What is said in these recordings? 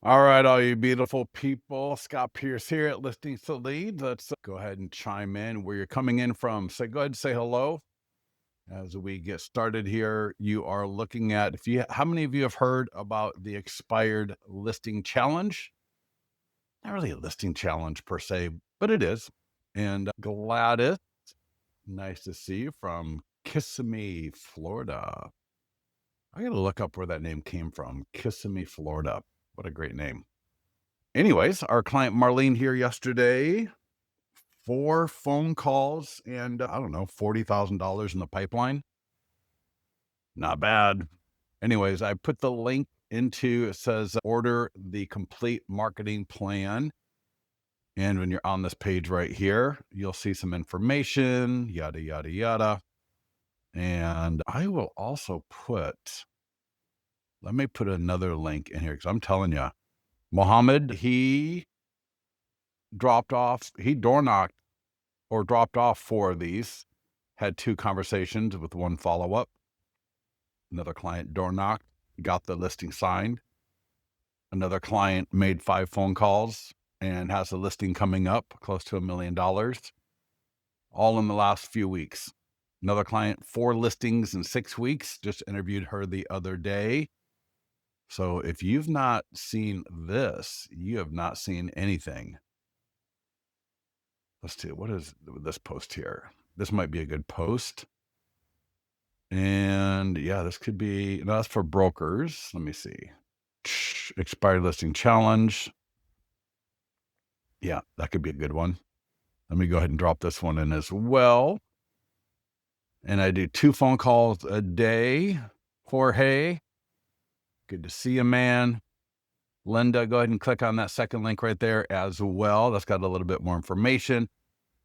All right, all you beautiful people. Scott Pierce here at Listings to Lead. Let's go ahead and chime in where you're coming in from. Go ahead and say hello as we get started here. You are looking at, how many of you have heard about the expired listing challenge? Not really a listing challenge per se, but it is. And Gladys, nice to see you from Kissimmee, Florida. I got to look up where that name came from. Kissimmee, Florida. What a great name. Anyways, our client Marlene here yesterday, 4 phone calls and I don't know, $40,000 in the pipeline. Not bad. Anyways, I put the link into, it says order the complete marketing plan. And when you're on this page right here, you'll see some information, yada, yada, yada. And I will also let me put another link in here because I'm telling you, Mohammed, he door knocked or dropped off 4 of these, had 2 conversations with 1 follow-up. Another client door knocked, got the listing signed. Another client made 5 phone calls and has a listing coming up close to $1 million, all in the last few weeks. Another client, 4 listings in 6 weeks, just interviewed her the other day. So if you've not seen this, you have not seen anything. Let's see, what is this post here? This might be a good post. And yeah, this could be, no, that's for brokers. Let me see. Expired listing challenge. Yeah, that could be a good one. Let me go ahead and drop this one in as well. And I do 2 phone calls a day. Jorge, good to see you, man. Linda, go ahead and click on that second link right there as well. That's got a little bit more information.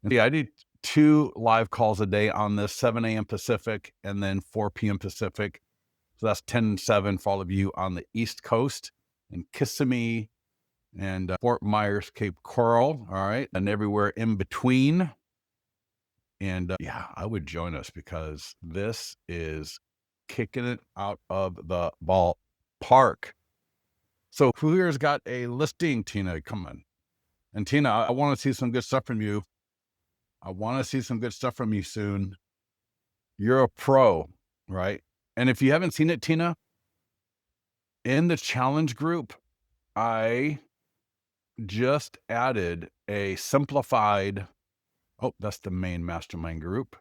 And yeah, I do 2 live calls a day on this, 7 a.m. Pacific and then 4 p.m. Pacific. So that's 10 and 7 for all of you on the East Coast in Kissimmee and Fort Myers, Cape Coral. All right. And everywhere in between. And yeah, I would join us because this is kicking it out of the ballpark. So who here's got a listing? Tina, come on. And Tina, I want to see some good stuff from you. I want to see some good stuff from you soon. You're a pro, right? And if you haven't seen it, Tina, in the challenge group, I just added a simplified, that's the main mastermind group.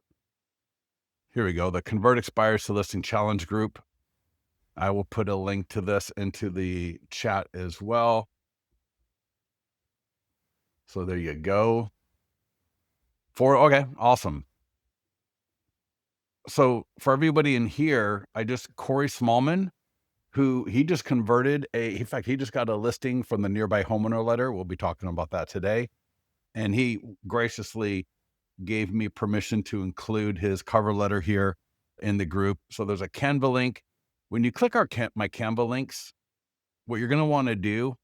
Here we go. The Convert Expires to Listing Challenge group. I will put a link to this into the chat as well. So there you go. Okay, awesome. So for everybody in here, Corey Smallman, he just converted in fact, he just got a listing from the Nearby Homeowner letter. We'll be talking about that today. And he graciously gave me permission to include his cover letter here in the group. So there's a Canva link. When you click my Canva links, what you're going to want to do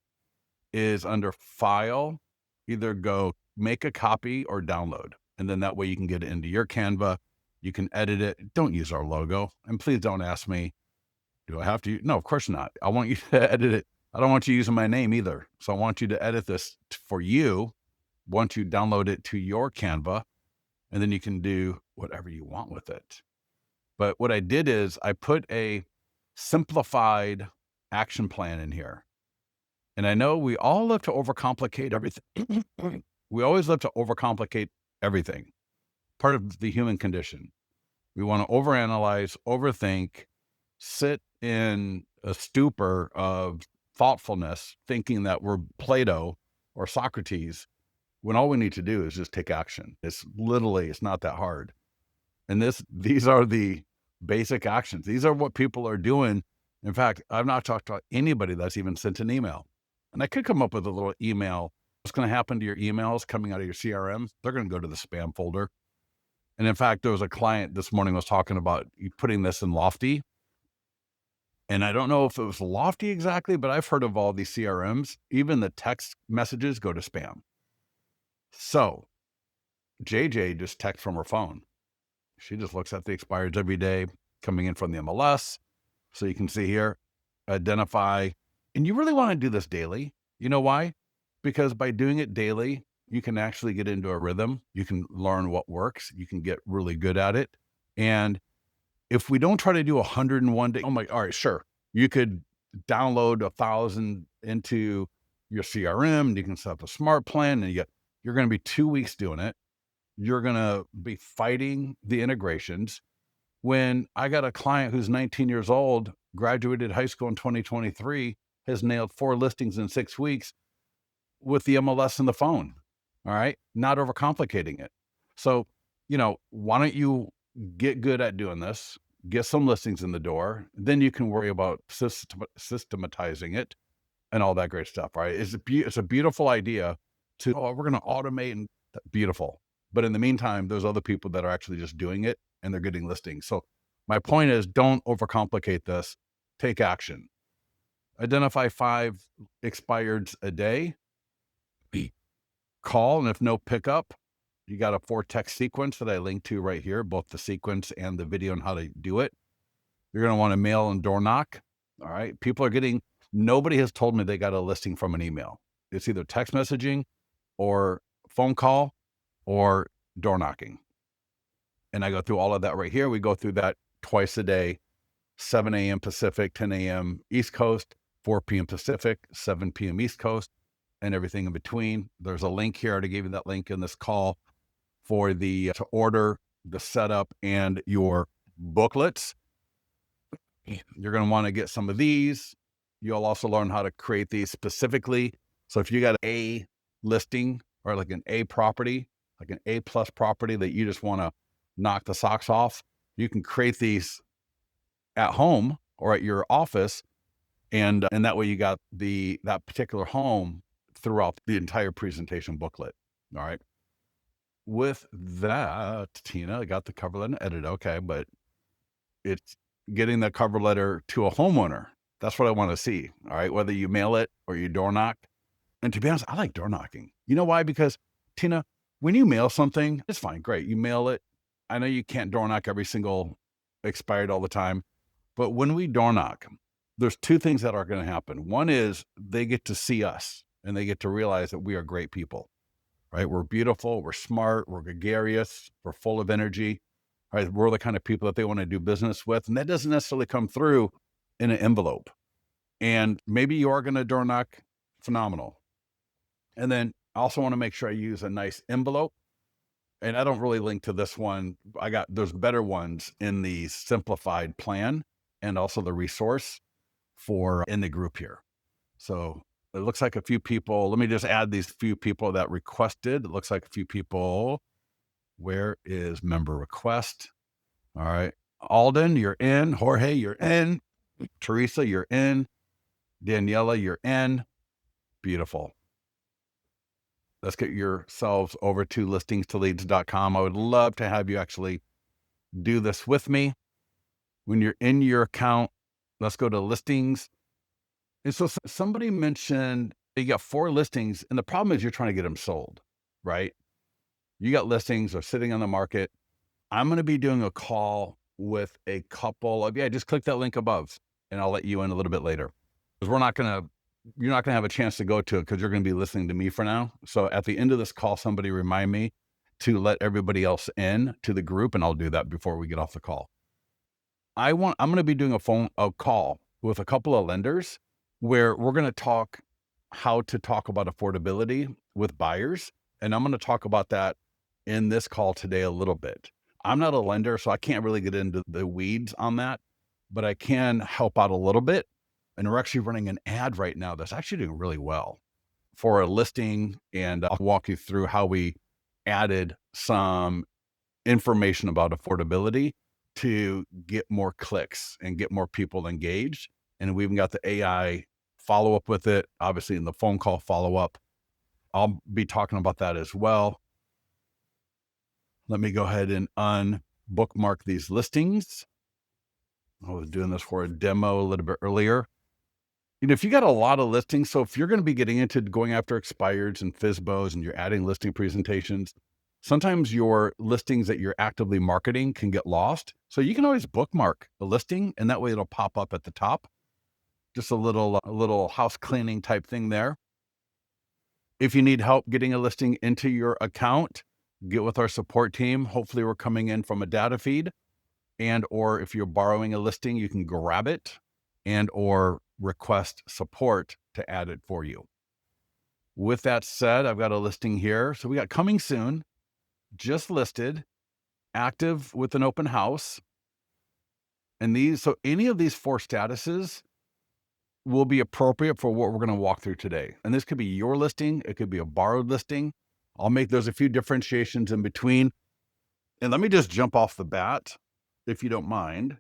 is under File, either go make a copy or download. And then that way you can get it into your Canva. You can edit it. Don't use our logo. And please don't ask me, do I have to? No, of course not. I want you to edit it. I don't want you using my name either. So I want you to edit this for you once you download it to your Canva, and then you can do whatever you want with it. But what I did is I put a simplified action plan in here. And I know we all love to overcomplicate everything. We always love to overcomplicate everything. Part of the human condition. We want to overanalyze, overthink, sit in a stupor of thoughtfulness, thinking that we're Plato or Socrates, when all we need to do is just take action. It's not that hard. And these are the basic actions. These are what people are doing. In fact, I've not talked to anybody that's even sent an email. And I could come up with a little email. What's going to happen to your emails coming out of your CRM? They're going to go to the spam folder. And in fact, there was a client this morning was talking about putting this in Lofty. And I don't know if it was Lofty exactly, but I've heard of all these CRMs. Even the text messages go to spam. So JJ just texted from her phone. She just looks at the expireds every day coming in from the MLS. So you can see here, identify, and you really want to do this daily. You know why? Because by doing it daily, you can actually get into a rhythm. You can learn what works. You can get really good at it. And if we don't try to do 101 days, oh my, all right, sure. You could download 1,000 into your CRM, and you can set up a smart plan, and you're going to be 2 weeks doing it. You're going to be fighting the integrations. When I got a client who's 19 years old, graduated high school in 2023, has nailed 4 listings in 6 weeks with the MLS and the phone. All right. Not overcomplicating it. So, why don't you get good at doing this, get some listings in the door, then you can worry about systematizing it and all that great stuff. Right. It's a beautiful idea to, oh, we're going to automate and beautiful. But in the meantime, there's other people that are actually just doing it and they're getting listings. So my point is, don't overcomplicate this. Take action. Identify 5 expireds a day. Call, and if no pickup, you got a 4-text sequence that I linked to right here, both the sequence and the video on how to do it. You're going to want to mail and door knock. All right. Nobody has told me they got a listing from an email. It's either text messaging or phone call or door knocking. And I go through all of that right here. We go through that twice a day, 7 a.m. Pacific, 10 a.m. East Coast, 4 p.m. Pacific, 7 p.m. East Coast, and everything in between. There's a link here. I already gave you that link in this call for to order the setup and your booklets. You're going to want to get some of these. You'll also learn how to create these specifically. So if you got a listing or like an A property, like an A+ property that you just want to knock the socks off, you can create these at home or at your office. And that way you got that particular home throughout the entire presentation booklet. All right. With that, Tina, I got the cover letter edited. Okay. But it's getting the cover letter to a homeowner. That's what I want to see. All right. Whether you mail it or you door knock. And to be honest, I like door knocking. You know why? Because, Tina, when you mail something, it's fine. Great. You mail it. I know you can't door knock every single expired all the time. But when we door knock, there's 2 things that are going to happen. One is they get to see us and they get to realize that we are great people, right? We're beautiful. We're smart. We're gregarious. We're full of energy, right? We're the kind of people that they want to do business with. And that doesn't necessarily come through in an envelope. And maybe you are going to door knock. Phenomenal. And then I also want to make sure I use a nice envelope. And I don't really link to this one. There's better ones in the Simplified plan and also the resource for in the group here. So it looks like a few people. Let me just add these few people that requested. It looks like a few people. Where is member request? All right. Alden, you're in. Jorge, you're in. Teresa, you're in. Daniela, you're in. Beautiful. Let's get yourselves over to listingstoleads.com. I would love to have you actually do this with me. When you're in your account, let's go to listings. And so somebody mentioned you got 4 listings, and the problem is you're trying to get them sold, right? You got listings are sitting on the market. I'm going to be doing a call with a couple of, just click that link above and I'll let you in a little bit later. Because you're not going to have a chance to go to it because you're going to be listening to me for now. So at the end of this call, somebody remind me to let everybody else in to the group, and I'll do that before we get off the call. I'm going to be doing a call with a couple of lenders where we're going to talk how to talk about affordability with buyers. And I'm going to talk about that in this call today a little bit. I'm not a lender, so I can't really get into the weeds on that, but I can help out a little bit. And we're actually running an ad right now that's actually doing really well for a listing. And I'll walk you through how we added some information about affordability to get more clicks and get more people engaged. And we even got the AI follow up with it, obviously in the phone call follow up. I'll be talking about that as well. Let me go ahead and unbookmark these listings. I was doing this for a demo a little bit earlier. If you got a lot of listings, so if you're going to be getting into going after expireds and FSBOs and you're adding listing presentations, Sometimes your listings that you're actively marketing can get lost. So you can always bookmark a listing and that way it'll pop up at the top. Just a little house cleaning type thing there. If you need help getting a listing into your account, get with our support team. Hopefully we're coming in from a data feed, and or if you're borrowing a listing, you can grab it and or request support to add it for you. With that said, I've got a listing here. So we got coming soon, just listed, active with an open house. And so any of these four statuses will be appropriate for what we're going to walk through today. And this could be your listing, it could be a borrowed listing. There's a few differentiations in between. And let me just jump off the bat, if you don't mind.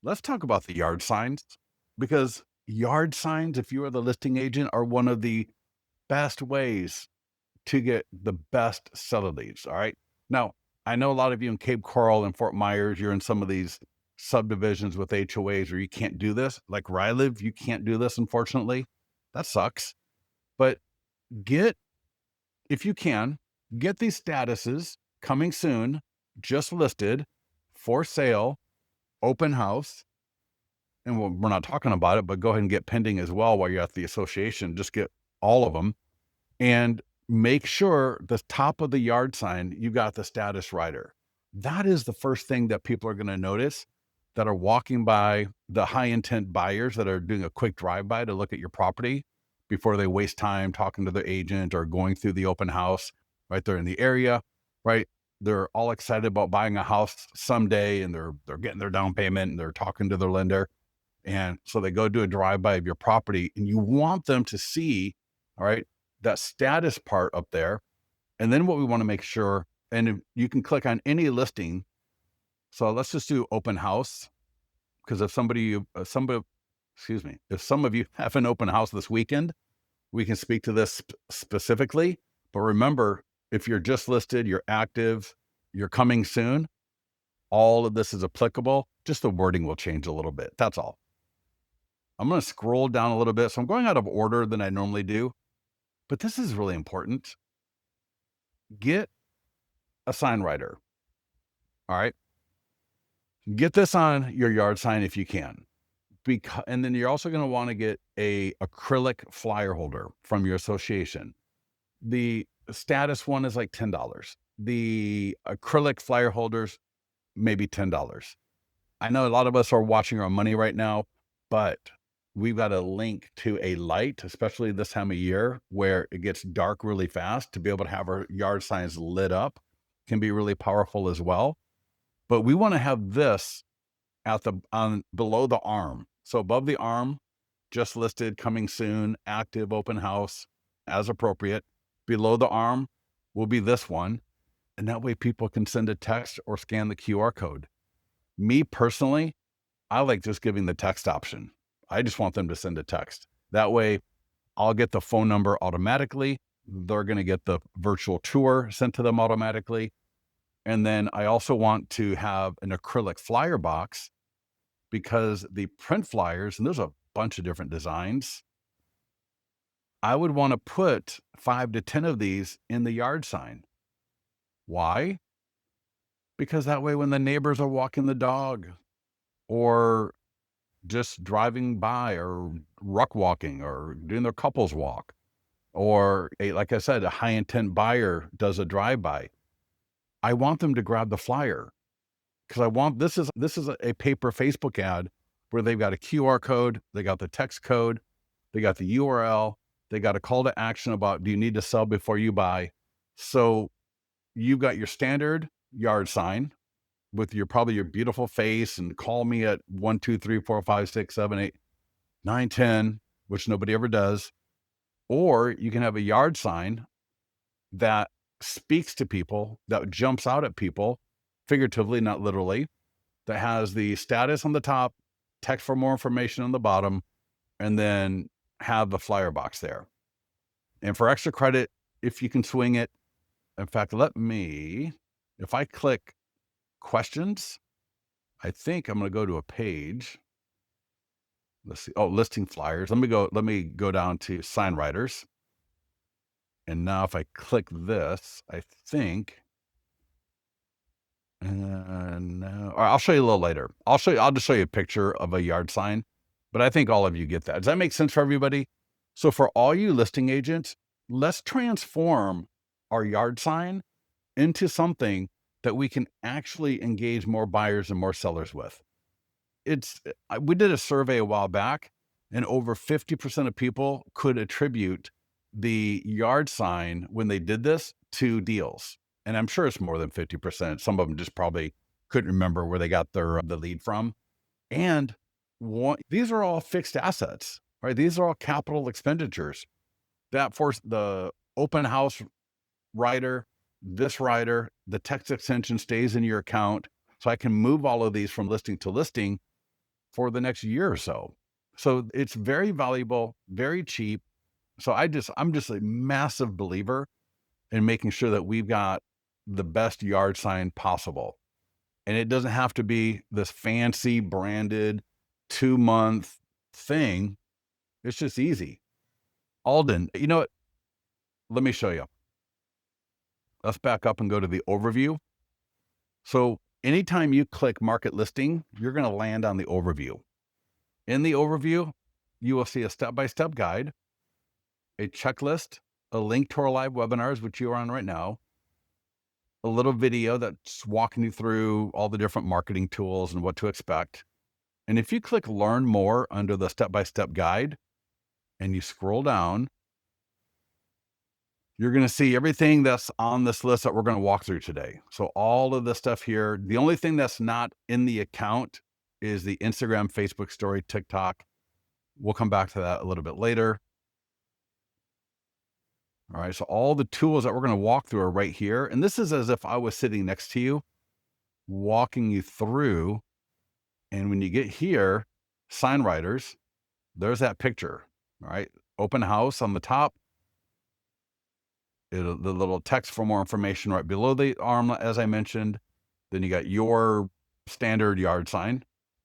Let's talk about the yard signs, because yard signs, if you are the listing agent, are one of the best ways to get the best seller leads. All right. Now, I know a lot of you in Cape Coral and Fort Myers, you're in some of these subdivisions with HOAs where you can't do this. Like where I live, you can't do this, unfortunately. That sucks. But if you can, get these statuses coming soon, just listed, for sale, open house. And we're not talking about it, but go ahead and get pending as well while you're at the association. Just get all of them. And make sure the top of the yard sign, you got the status rider. That is the first thing that people are going to notice that are walking by, the high intent buyers that are doing a quick drive-by to look at your property before they waste time talking to their agent or going through the open house, right? They're in the area, right? They're all excited about buying a house someday, and they're getting their down payment and they're talking to their lender. And so they go do a drive-by of your property, and you want them to see, all right, that status part up there. And then what we want to make sure, and you can click on any listing. So let's just do open house, because if if some of you have an open house this weekend, we can speak to this specifically. But remember, if you're just listed, you're active, you're coming soon, all of this is applicable. Just the wording will change a little bit. That's all. I'm going to scroll down a little bit. So I'm going out of order than I normally do, but this is really important. Get a sign writer. All right. Get this on your yard sign if you can. And then you're also going to want to get a acrylic flyer holder from your association. The status one is like $10. The acrylic flyer holders, maybe $10. I know a lot of us are watching our money right now, but we've got a link to a light, especially this time of year where it gets dark really fast. To be able to have our yard signs lit up can be really powerful as well. But we want to have this below the arm. So above the arm, just listed, coming soon, active, open house, as appropriate. Below the arm will be this one. And that way people can send a text or scan the QR code. Me personally, I like just giving the text option. I just want them to send a text. That way I'll get the phone number automatically. They're going to get the virtual tour sent to them automatically. And then I also want to have an acrylic flyer box, because the print flyers, and there's a bunch of different designs, I would want to put 5 to 10 of these in the yard sign. Why? Because that way when the neighbors are walking the dog or just driving by or ruck walking or doing their couples walk, or like I said, a high intent buyer does a drive by, I want them to grab the flyer, because this is a paper Facebook ad where they've got a QR code, they got the text code, they got the URL, they got a call to action about, do you need to sell before you buy? So you've got your standard yard sign with probably your beautiful face, and call me at 1, 2, 3, 4, 5, 6, 7, 8, 9, 10, which nobody ever does. Or you can have a yard sign that speaks to people, that jumps out at people, figuratively, not literally, that has the status on the top, text for more information on the bottom, and then have the flyer box there. And for extra credit, if you can swing it, in fact, if I click questions, I think I'm going to go to a page. Let's see. Oh, listing flyers. Let me go down to sign writers. And now if I click this, I think, no, or I'll show you a little later. I'll just show you a picture of a yard sign, but I think all of you get that. Does that make sense for everybody? So for all you listing agents, let's transform our yard sign into something that we can actually engage more buyers and more sellers with. We did a survey a while back, and over 50% of people could attribute the yard sign when they did this to deals. And I'm sure it's more than 50%. Some of them just probably couldn't remember where they got the lead from. And these are all fixed assets, right? These are all capital expenditures that force the open house writer, this writer, the text extension stays in your account. So I can move all of these from listing to listing for the next year or so. So it's very valuable, very cheap. So I'm just a massive believer in making sure that we've got the best yard sign possible. And it doesn't have to be this fancy branded 2-month thing. It's just easy. Alden, you know what? Let me show you. Let's back up and go to the overview. So anytime you click market listing, you're going to land on the overview. In the overview, you will see a step-by-step guide, a checklist, a link to our live webinars, which you are on right now, a little video that's walking you through all the different marketing tools and what to expect. And if you click learn more under the step-by-step guide and you scroll down, you're going to see everything that's on this list that we're going to walk through today. So all of this stuff here, the only thing that's not in the account is the Instagram, Facebook story, TikTok. We'll come back to that a little bit later. All right, so all the tools that we're going to walk through are right here. And this is as if I was sitting next to you, walking you through. And when you get here, sign writers, there's that picture, all right? Open house on the top. The little text for more information right below the arm, as I mentioned. Then you got your standard yard sign.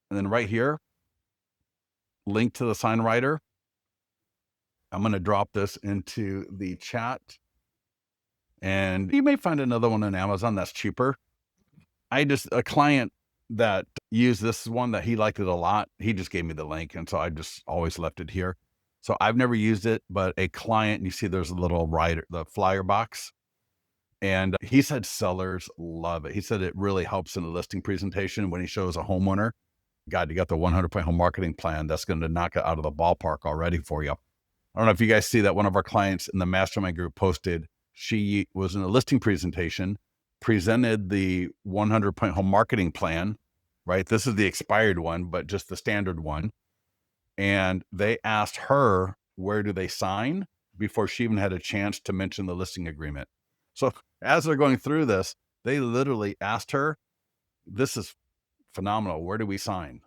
And then right here, link to the sign writer. I'm going to drop this into the chat. And you may find another one on Amazon that's cheaper. A client that used this one that he liked it a lot. He just gave me the link. And so I just always left it here. So I've never used it, but a client, you see there's a little writer, the flyer box. And he said sellers love it. He said it really helps in the listing presentation when he shows a homeowner. God, you got the 100-point home marketing plan. That's going to knock it out of the ballpark already for you. I don't know if you guys see that one of our clients in the Mastermind group posted, she was in a listing presentation, presented the 100-point home marketing plan, right? This is the expired one, but just the standard one. And they asked her, where do they sign, before she even had a chance to mention the listing agreement. So as they're going through this, they literally asked her, this is phenomenal. Where do we sign?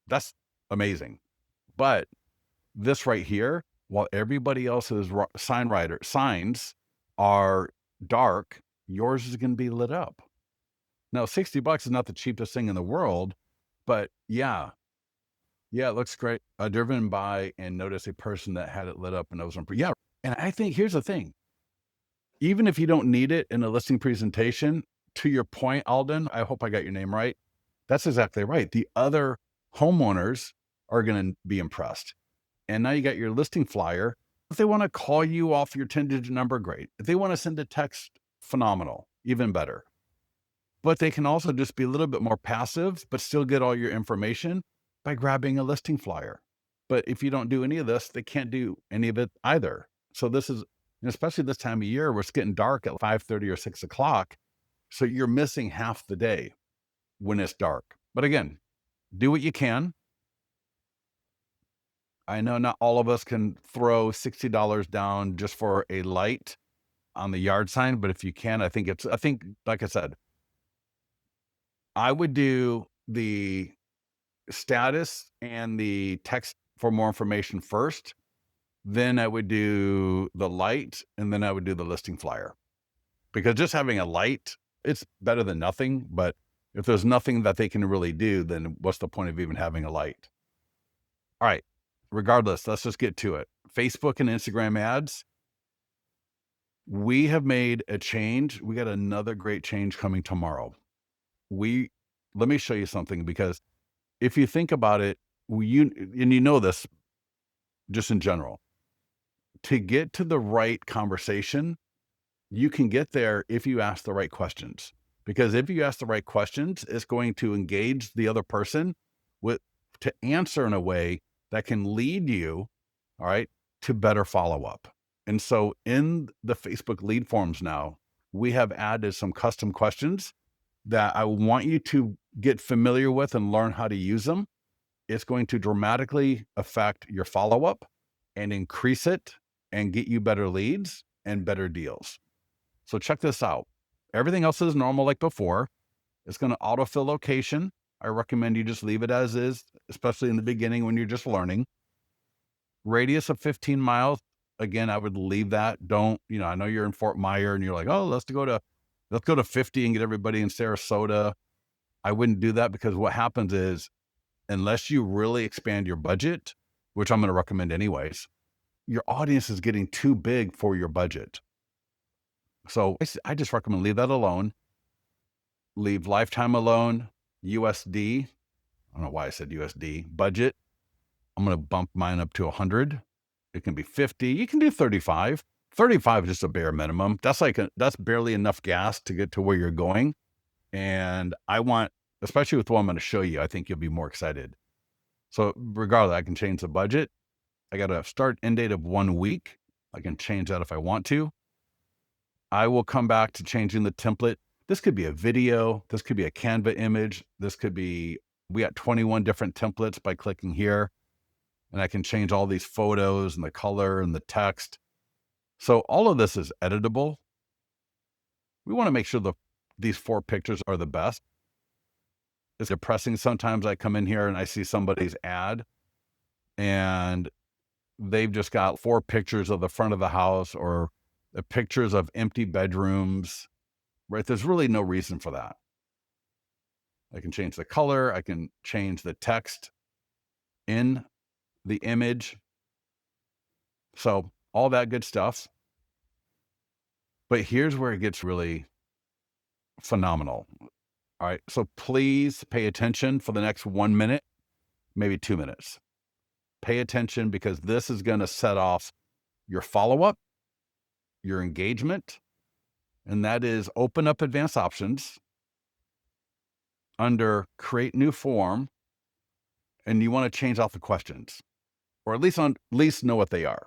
That's amazing. But this right here, while everybody else's signs are dark, yours is going to be lit up. Now, $60 is not the cheapest thing in the world, but yeah, it looks great. Driven by and noticed a person that had it lit up and it was yeah. And I think here's the thing. Even if you don't need it in a listing presentation, to your point, Alden, I hope I got your name right. That's exactly right. The other homeowners are going to be impressed. And now you got your listing flyer. If they want to call you off your 10-digit number, great. If they want to send a text, phenomenal, even better. But they can also just be a little bit more passive, but still get all your information by grabbing a listing flyer. But if you don't do any of this, they can't do any of it either. So this is, especially this time of year, where it's getting dark at 5:30 or 6 o'clock. So you're missing half the day when it's dark. But again, do what you can. I know not all of us can throw $60 down just for a light on the yard sign, but if you can, I think, like I said, I would do the status and the text for more information first. Then I would do the light, and then I would do the listing flyer. Because just having a light, it's better than nothing. But if there's nothing that they can really do, then what's the point of even having a light? All right. Regardless, let's just get to it. Facebook and Instagram ads. We have made a change. We got another great change coming tomorrow. We Let me show you something, because if you think about it, you know this just in general, to get to the right conversation, you can get there if you ask the right questions. Because if you ask the right questions, it's going to engage the other person with to answer in a way that can lead you, all right, to better follow up. And so in the Facebook lead forms now, we have added some custom questions that I want you to get familiar with and learn how to use them. It's going to dramatically affect your follow up and increase it and get you better leads and better deals. So check this out. Everything else is normal like before. It's going to autofill location. I recommend you just leave it as is, especially in the beginning when you're just learning. Radius of 15 miles. Again, I would leave that. Don't, I know you're in Fort Myer and you're like, oh, let's go to 50 and get everybody in Sarasota. I wouldn't do that, because what happens is, unless you really expand your budget, which I'm going to recommend anyways, your audience is getting too big for your budget. So I just recommend leave that alone. Leave lifetime alone. USD. I don't know why I said USD. Budget. I'm going to bump mine up to 100. It can be 50. You can do 35. 35 is just a bare minimum. That's barely enough gas to get to where you're going. And I want, especially with what I'm going to show you, I think you'll be more excited. So regardless, I can change the budget. I got a start end date of 1 week. I can change that if I want to. I will come back to changing the template. This could be a video. This could be a Canva image. We got 21 different templates by clicking here. And I can change all these photos and the color and the text. So all of this is editable. We want to make sure these 4 pictures are the best. It's depressing. Sometimes I come in here and I see somebody's ad and they've just got 4 pictures of the front of the house or pictures of empty bedrooms, right? There's really no reason for that. I can change the color. I can change the text in the image. So all that good stuff. But here's where it gets really phenomenal. All right. So please pay attention for the next 1 minute, maybe 2 minutes. Pay attention, because this is going to set off your follow-up, your engagement, and that is open up advanced options under create new form. And you want to change out the questions, or at least know what they are.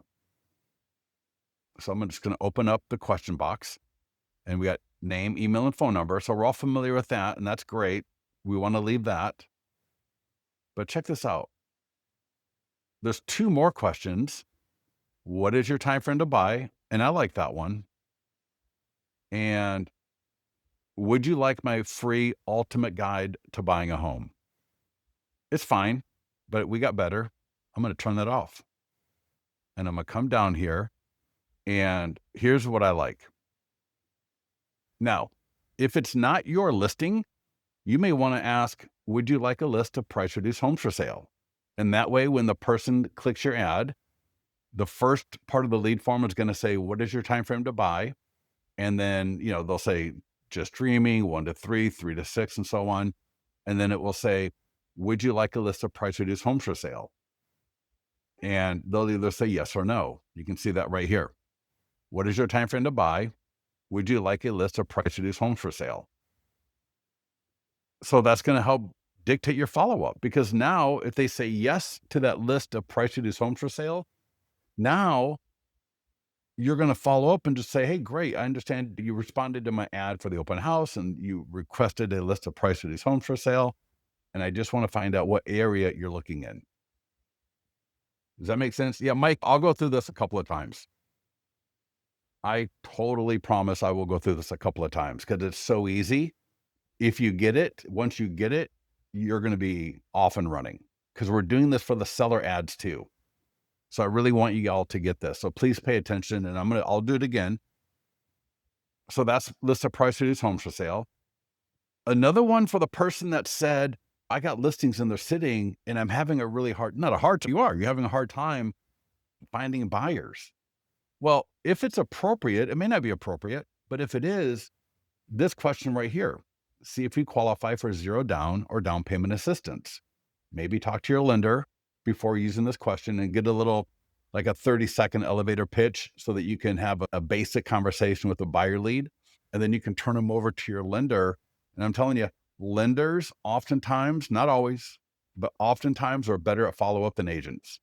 So I'm just going to open up the question box, and we got name, email, and phone number. So we're all familiar with that, and that's great. We want to leave that. But check this out. There's 2 more questions. What is your time frame to buy? And I like that one. And would you like my free ultimate guide to buying a home? It's fine, but we got better. I'm going to turn that off. And I'm going to come down here, and here's what I like. Now, if it's not your listing, you may want to ask, would you like a list of price reduced homes for sale? And that way, when the person clicks your ad, the first part of the lead form is going to say, what is your time frame to buy? And then, they'll say just dreaming, 1 to 3, 3 to 6, and so on. And then it will say, would you like a list of price reduced homes for sale? And they'll either say yes or no. You can see that right here. What is your time frame to buy? Would you like a list of price reduced homes for sale? So that's going to help dictate your follow-up, because now if they say yes to that list of price reduced homes for sale, now you're going to follow up and just say, hey, great. I understand you responded to my ad for the open house and you requested a list of price reduced homes for sale. And I just want to find out what area you're looking in. Does that make sense? Yeah, Mike, I'll go through this a couple of times. I totally promise I will go through this a couple of times, because it's so easy. If you get it, once you get it, you're going to be off and running, because we're doing this for the seller ads too. So I really want you all to get this. So please pay attention, and I'll do it again. So that's list of price reduced homes for sale. Another one for the person that said, I got listings and they're sitting and I'm having a really hard, not a hard time, you're having a hard time finding buyers. Well, if it's appropriate, it may not be appropriate, but if it is, this question right here, see if you qualify for zero down or down payment assistance. Maybe talk to your lender before using this question and get a little, like a 30-second elevator pitch so that you can have a basic conversation with a buyer lead. And then you can turn them over to your lender. And I'm telling you, lenders oftentimes, not always, but oftentimes are better at follow up than agents.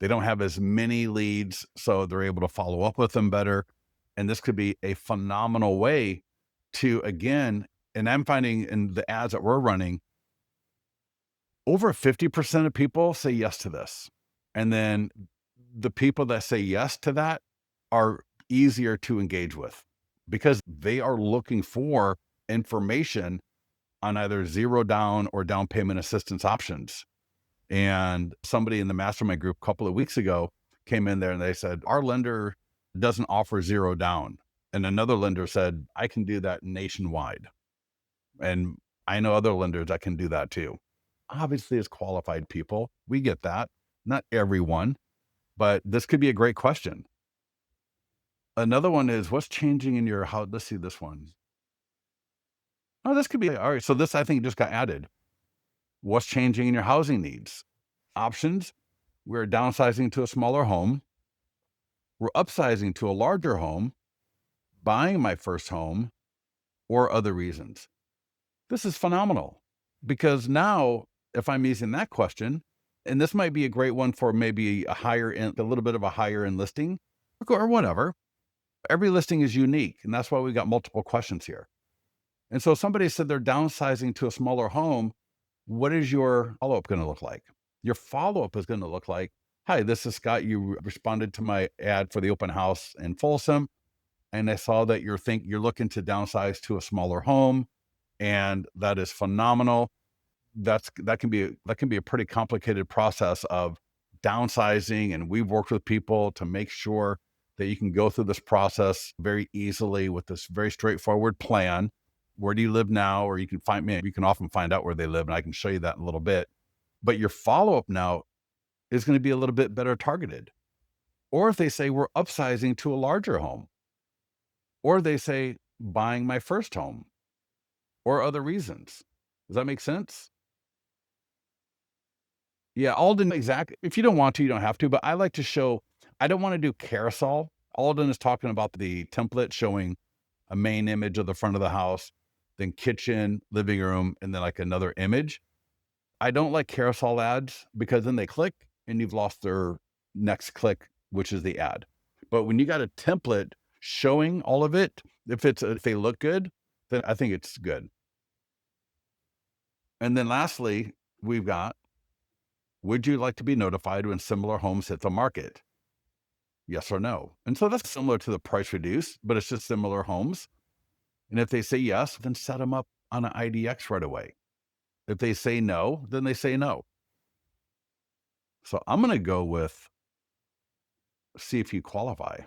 They don't have as many leads, so they're able to follow up with them better. And this could be a phenomenal way to, again, and I'm finding in the ads that we're running, over 50% of people say yes to this. And then the people that say yes to that are easier to engage with because they are looking for information on either zero down or down payment assistance options. And somebody in the mastermind group a couple of weeks ago came in there and they said, our lender doesn't offer zero down. And another lender said, I can do that nationwide. And I know other lenders that can do that too. Obviously, as qualified people, we get that. Not everyone, but this could be a great question. Another one is what's changing in your house? Let's see this one. Oh, this could be all right. So this I think just got added. What's changing in your housing needs? Options. We're downsizing to a smaller home. We're upsizing to a larger home, buying my first home, or other reasons. This is phenomenal because now, if I'm using that question, and this might be a great one for maybe a higher end, a little bit of a higher end listing or whatever. Every listing is unique. And that's why we got multiple questions here. And so somebody said they're downsizing to a smaller home. What is your follow up going to look like? Your follow up is going to look like, hi, this is Scott. You responded to my ad for the open house in Folsom. And I saw that you're looking to downsize to a smaller home. And that is phenomenal. That can be a pretty complicated process of downsizing. And we've worked with people to make sure that you can go through this process very easily with this very straightforward plan. Where do you live now? Or you can often find out where they live, and I can show you that in a little bit. But your follow-up now is going to be a little bit better targeted. Or if they say we're upsizing to a larger home, or they say buying my first home, or other reasons. Does that make sense? Yeah, Alden, exactly. If you don't want to, you don't have to, but I like to show, I don't want to do carousel. Alden is talking about the template showing a main image of the front of the house, then kitchen, living room, and then like another image. I don't like carousel ads because then they click and you've lost their next click, which is the ad. But when you got a template showing all of it, if they look good, then I think it's good. And then lastly, we've got, would you like to be notified when similar homes hit the market? Yes or no? And so that's similar to the price reduced, but it's just similar homes. And if they say yes, then set them up on an IDX right away. If they say no, then they say no. So I'm going to go with see if you qualify,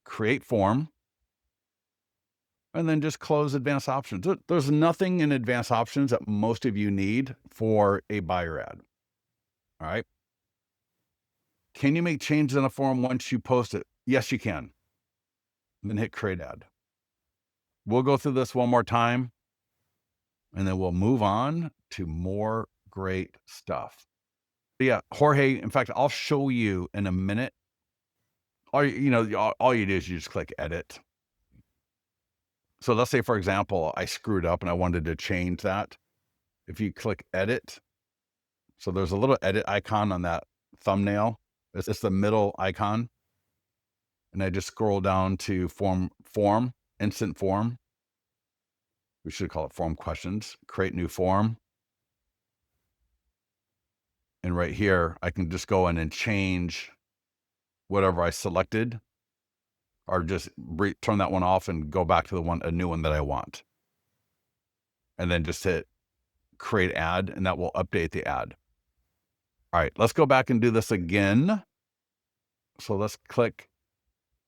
create form, and then just close advanced options. There's nothing in advanced options that most of you need for a buyer ad. All right. Can you make changes in a form once you post it? Yes, you can. And then hit create ad. We'll go through this one more time and then we'll move on to more great stuff. Yeah, Jorge, in fact, I'll show you in a minute. All you do is you just click edit. So let's say, for example, I screwed up and I wanted to change that. If you click edit, so there's a little edit icon on that thumbnail. It's the middle icon. And I just scroll down to form, instant form. We should call it form questions, create new form. And right here, I can just go in and change whatever I selected, or just turn that one off and go back to a new one that I want. And then just hit create ad, and that will update the ad. All right, let's go back and do this again. So let's click.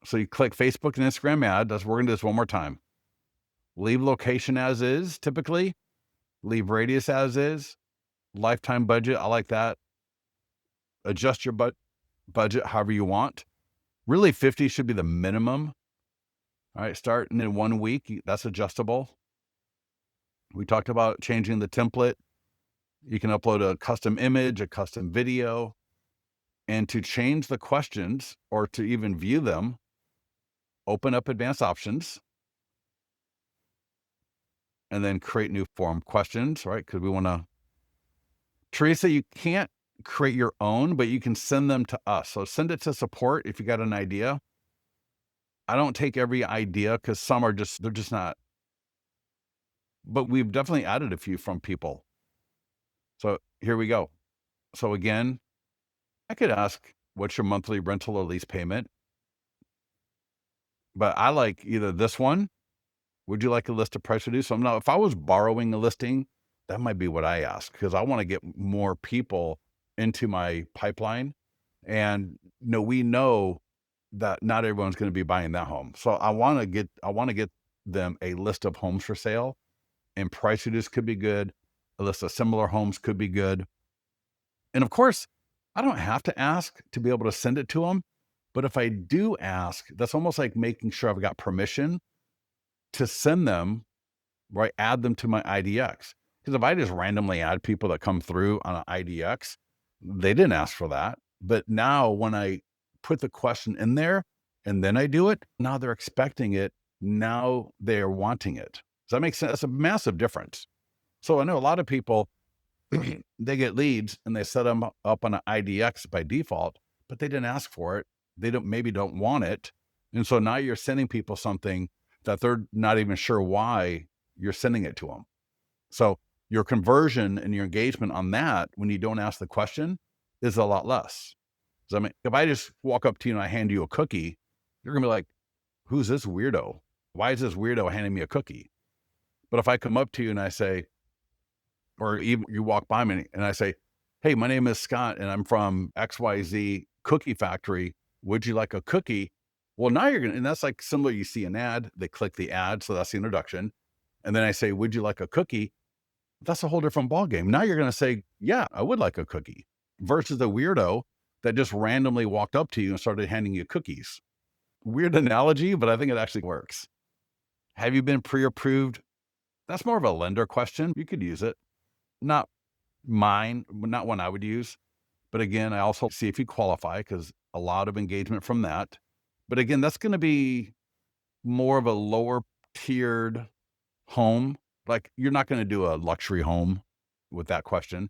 So you click Facebook and Instagram ad. We're going to do this one more time. Leave location as is, typically. Leave radius as is. Lifetime budget, I like that. Adjust your budget however you want. Really 50 should be the minimum. All right, starting in 1 week, that's adjustable. We talked about changing the template. You can upload a custom image, a custom video, and to change the questions or to even view them, open up advanced options and then create new form questions, right? Because we want to, Teresa, you can't create your own, but you can send them to us. So send it to support if you got an idea. I don't take every idea because some are just, they're just not, but we've definitely added a few from people. So here we go. So again, I could ask, what's your monthly rental or lease payment? But I like either this one. Would you like a list of price reduced? So now, if I was borrowing a listing, that might be what I ask because I want to get more people into my pipeline. And we know that not everyone's going to be buying that home. So I want to get them a list of homes for sale, and price reduced could be good. A list of similar homes could be good. And of course, I don't have to ask to be able to send it to them. But if I do ask, that's almost like making sure I've got permission to send them, right? Add them to my IDX. Because if I just randomly add people that come through on an IDX, they didn't ask for that. But now when I put the question in there and then I do it, now they're expecting it. Now they're wanting it. Does that make sense? That's a massive difference. So I know a lot of people, they get leads and they set them up on an IDX by default, but they didn't ask for it. They maybe don't want it. And so now you're sending people something that they're not even sure why you're sending it to them. So your conversion and your engagement on that, when you don't ask the question, is a lot less. So, I mean, if I just walk up to you and I hand you a cookie, you're going to be like, who's this weirdo? Why is this weirdo handing me a cookie? But if I come up to you and I say, or even you walk by me and I say, hey, my name is Scott and I'm from XYZ Cookie Factory. Would you like a cookie? Well, now you're going to, and that's like similar. You see an ad, they click the ad. So that's the introduction. And then I say, would you like a cookie? That's a whole different ballgame. Now you're going to say, yeah, I would like a cookie versus a weirdo that just randomly walked up to you and started handing you cookies. Weird analogy, but I think it actually works. Have you been pre-approved? That's more of a lender question. You could use it. Not mine, not one I would use. But again, I also see if you qualify because a lot of engagement from that. But again, that's going to be more of a lower tiered home. Like you're not going to do a luxury home with that question.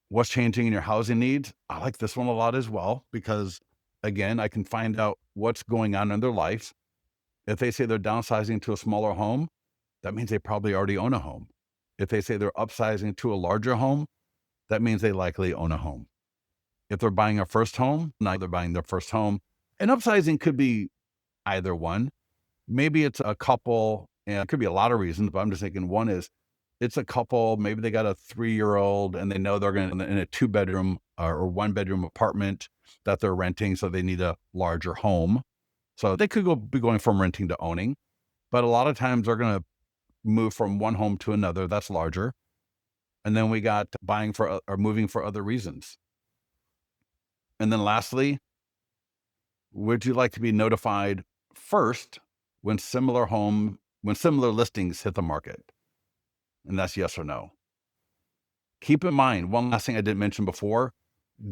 What's changing in your housing needs? I like this one a lot as well because again, I can find out what's going on in their life. If they say they're downsizing to a smaller home, that means they probably already own a home. If they say they're upsizing to a larger home, that means they likely own a home. If they're buying a first home, now they're buying their first home. And upsizing could be either one. Maybe it's a couple, and it could be a lot of reasons, but I'm just thinking one is it's a couple, maybe they got a 3-year-old and they know they're going to in a 2-bedroom or 1-bedroom apartment that they're renting. So they need a larger home. So they could be going from renting to owning, but a lot of times they're going to move from one home to another. That's larger. And then we got buying for or moving for other reasons. And then lastly, would you like to be notified first when similar listings hit the market? And that's yes or no. Keep in mind, one last thing I didn't mention before,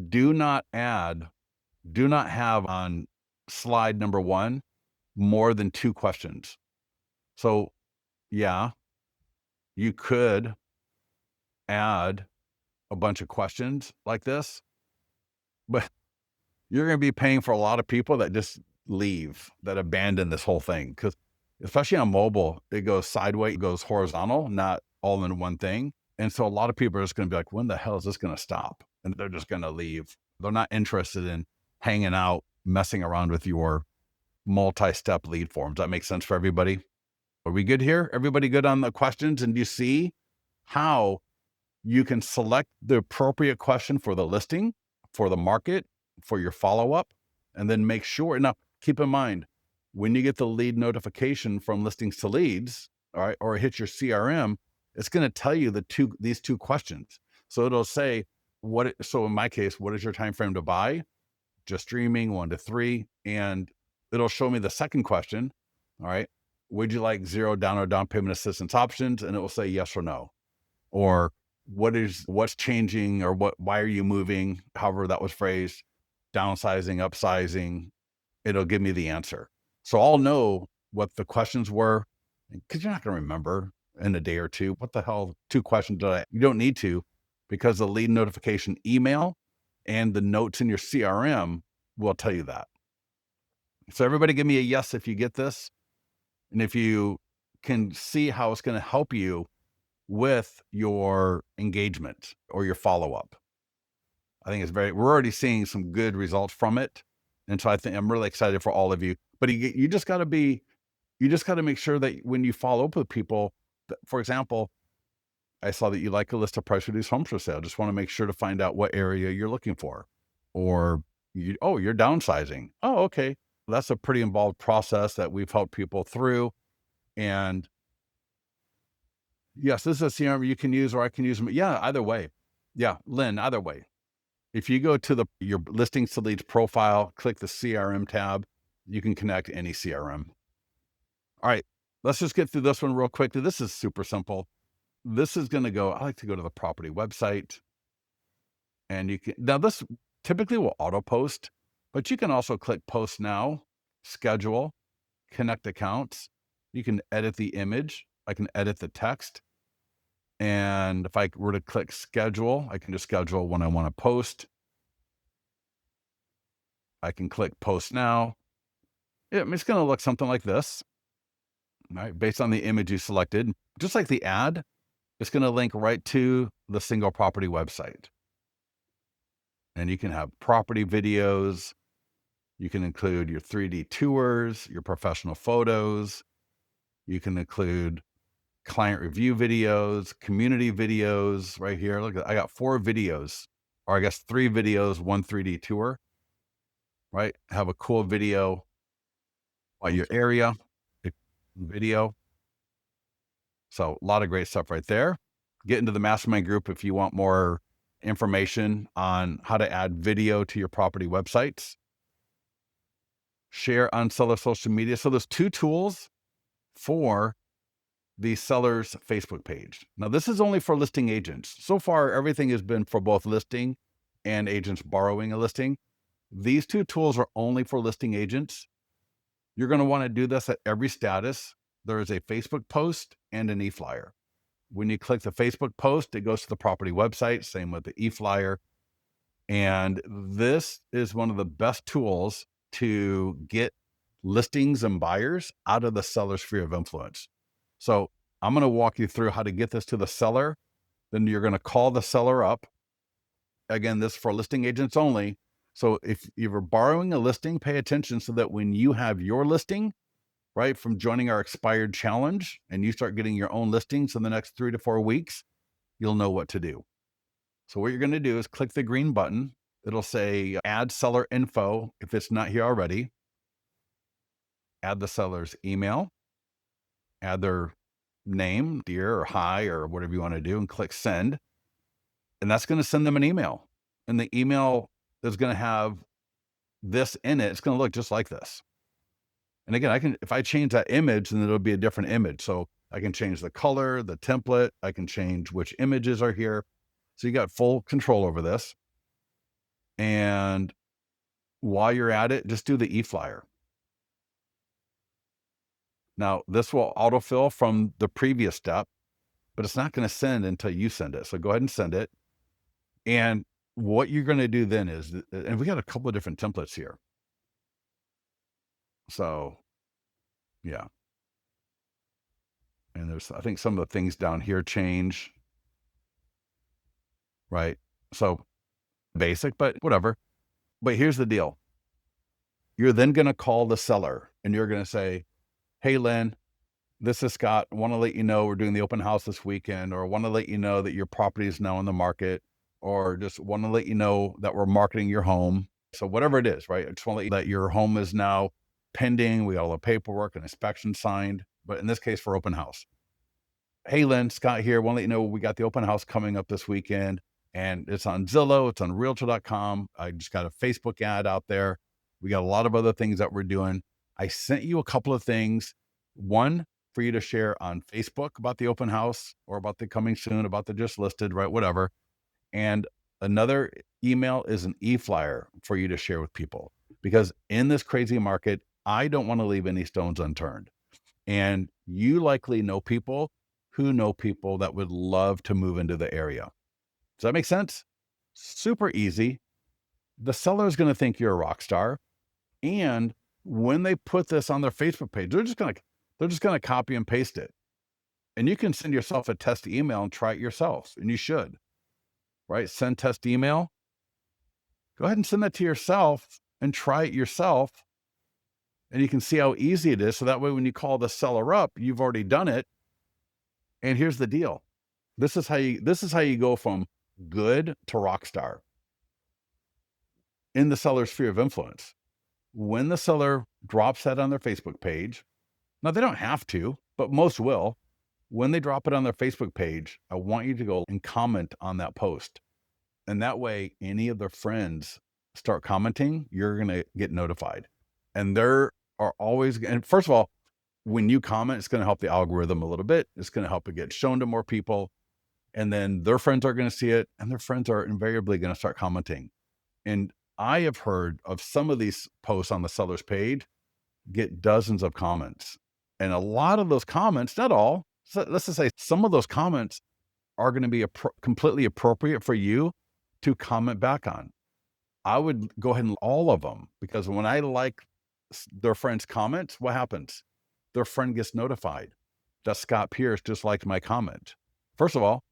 do not have on slide number 1 more than 2 questions. So yeah, you could add a bunch of questions like this, but you're going to be paying for a lot of people that just leave, that abandon this whole thing. Because especially on mobile, it goes sideways, it goes horizontal, not all in one thing. And so a lot of people are just going to be like, when the hell is this going to stop? And they're just going to leave. They're not interested in hanging out, messing around with your multi-step lead forms. That makes sense for everybody. Are we good here? Everybody good on the questions? And do you see how you can select the appropriate question for the listing, for the market, for your follow-up, and then make sure. Now, keep in mind, when you get the lead notification from listings to leads, all right, or it hits your CRM, it's going to tell you these two questions. So it'll say, so in my case, what is your time frame to buy? just dreaming, 1 to 3. And it'll show me the second question. All right. Would you like zero down or down payment assistance options? And it will say yes or no. Or what's changing, or why are you moving? However that was phrased, downsizing, upsizing, it'll give me the answer. So I'll know what the questions were, because you're not going to remember in a day or two. What the hell? 2 questions did I? You don't need to, because the lead notification email and the notes in your CRM will tell you that. So everybody give me a yes if you get this. And if you can see how it's going to help you with your engagement or your follow-up. I think we're already seeing some good results from it. And so I think I'm really excited for all of you, but you just got to make sure that when you follow up with people, for example, I saw that you like a list of price reduced homes for sale. Just want to make sure to find out what area you're looking for, or you're downsizing. Oh, okay. That's a pretty involved process that we've helped people through. And yes, this is a CRM you can use, or I can use them. Yeah, either way. Yeah, Lynn, either way. If you go to your listings to leads profile, click the CRM tab, you can connect any CRM. All right, let's just get through this one real quickly. This is super simple. This is going to I like to go to the property website, and now this typically will auto post, but you can also click post now, schedule, connect accounts. You can edit the image. I can edit the text. And if I were to click schedule, I can just schedule when I want to post. I can click post now. It's going to look something like this, right? Based on the image you selected, just like the ad, it's going to link right to the single property website. And you can have property videos. You can include your 3D tours, your professional photos. You can include client review videos, community videos right here. Look, I got 4 videos, or I guess 3 videos, 1 3D tour, right? Have a cool video on your area, video. So a lot of great stuff right there. Get into the Mastermind group if you want more information on how to add video to your property websites. Share on seller social media. So there's 2 tools for the seller's Facebook page. Now, this is only for listing agents. So far, everything has been for both listing and agents borrowing a listing. These 2 tools are only for listing agents. You're going to want to do this at every status. There is a Facebook post and an e-flyer. When you click the Facebook post, it goes to the property website, same with the e-flyer. And this is one of the best tools to get listings and buyers out of the seller's sphere of influence. So I'm going to walk you through how to get this to the seller. Then you're going to call the seller up. Again, this is for listing agents only. So if you're borrowing a listing, pay attention so that when you have your listing, right, from joining our expired challenge, and you start getting your own listings in the next 3 to 4 weeks, you'll know what to do. So what you're going to do is click the green button. It'll say add seller info if it's not here already. Add the seller's email, add their name, dear or hi, or whatever you want to do, and click send. And that's going to send them an email. And the email is going to have this in it. It's going to look just like this. And again, if I change that image, then it'll be a different image. So I can change the color, the template. I can change which images are here. So you got full control over this. And while you're at it, just do the e-flyer. Now, this will autofill from the previous step, but it's not going to send until you send it. So go ahead and send it. And what you're going to do then is, and we got a couple of different templates here. So, yeah. And I think some of the things down here change, right? So basic, but whatever. But here's the deal. You're then going to call the seller and you're going to say, hey, Lynn, this is Scott. Want to let you know we're doing the open house this weekend, or want to let you know that your property is now on the market, or just want to let you know that we're marketing your home. So whatever it is, right? I just want to let you know that your home is now pending. We got all the paperwork and inspection signed, but in this case for open house. Hey, Lynn, Scott here. Want to let you know we got the open house coming up this weekend, and it's on Zillow, it's on realtor.com. I just got a Facebook ad out there. We got a lot of other things that we're doing. I sent you a couple of things. One, for you to share on Facebook about the open house or about the coming soon, about the just listed, right? Whatever. And another email is an e-flyer for you to share with people, because in this crazy market, I don't want to leave any stones unturned. And you likely know people who know people that would love to move into the area. Does that make sense? Super easy. The seller is going to think you're a rock star. And when they put this on their Facebook page, they're just going to copy and paste it. And you can send yourself a test email and try it yourself. And you should, right? Send test email. Go ahead and send that to yourself and try it yourself. And you can see how easy it is. So that way, when you call the seller up, you've already done it. And here's the deal. This is how you go from good to rock star in the seller's sphere of influence. When the seller drops that on their Facebook page, now they don't have to, but most will. When they drop it on their Facebook page, I want you to go and comment on that post. And that way, any of their friends start commenting, you're going to get notified. And there are always, and first of all, when you comment, it's going to help the algorithm a little bit. It's going to help it get shown to more people. And then their friends are going to see it, and their friends are invariably going to start commenting. And I have heard of some of these posts on the seller's page get dozens of comments. And a lot of those comments, not all, so let's just say some of those comments are going to be completely appropriate for you to comment back on. I would go ahead and all of them, because when I like their friend's comments, what happens? Their friend gets notified that Scott Pierce just liked my comment. First of all,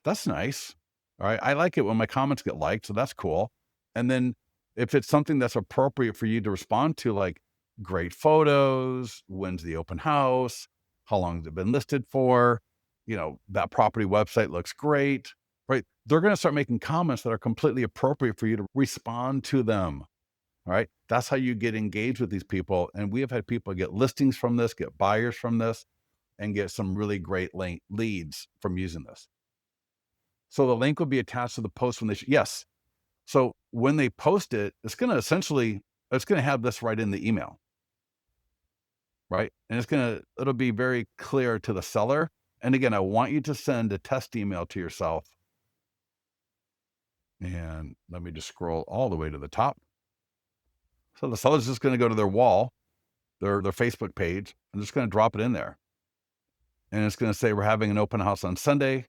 that's nice. All right. I like it when my comments get liked, so that's cool. And then if it's something that's appropriate for you to respond to, like great photos, when's the open house, how long has it been listed for, that property website looks great, right? They're going to start making comments that are completely appropriate for you to respond to them. All right. That's how you get engaged with these people. And we have had people get listings from this, get buyers from this, and get some really great leads from using this. So the link will be attached to the post when they, yes. So when they post it, it's going to have this right in the email, right? And it'll be very clear to the seller. And again, I want you to send a test email to yourself. And let me just scroll all the way to the top. So the seller's just going to go to their wall, their Facebook page, and just going to drop it in there. And it's going to say, we're having an open house on Sunday.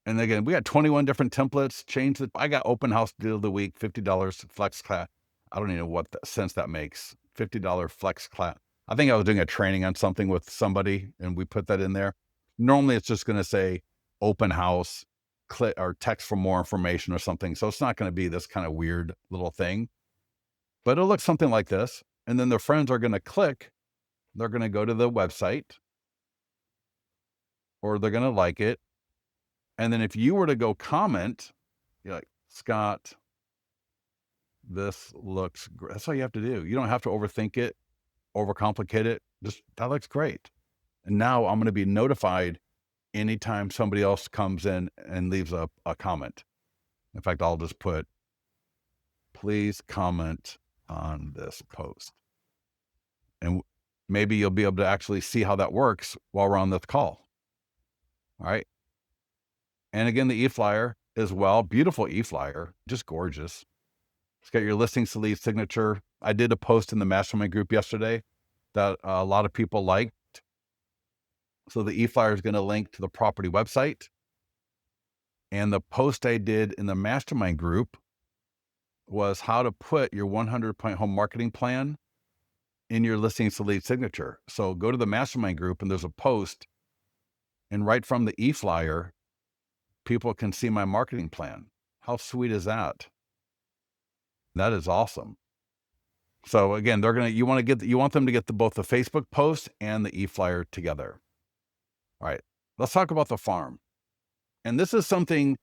And again, we got 21 different templates. I got open house deal of the week, $50 flex class. I don't even know what sense that makes. $50 flex class. I think I was doing a training on something with somebody and we put that in there. Normally it's just going to say open house, click or text for more information or something. So it's not going to be this kind of weird little thing, but it'll look something like this. And then their friends are going to click. They're going to go to the website or they're going to like it. And then if you were to go comment, you're like, Scott, this looks great. That's all you have to do. You don't have to overthink it, overcomplicate it. Just, that looks great. And now I'm going to be notified anytime somebody else comes in and leaves a comment. In fact, I'll just put, please comment on this post. And maybe you'll be able to actually see how that works while we're on this call. All right. And again, the e-flyer as well, beautiful e-flyer, just gorgeous. It's got your listings to lead signature. I did a post in the Mastermind group yesterday that a lot of people liked. So the e-flyer is going to link to the property website. And the post I did in the Mastermind group was how to put your 100-point home marketing plan in your listings to lead signature. So go to the Mastermind group and there's a post, and right from the e-flyer, people can see my marketing plan. How sweet is that? That is awesome. So again, you want them to get both the Facebook post and the e-flyer together. All right, let's talk about the farm. And this is something,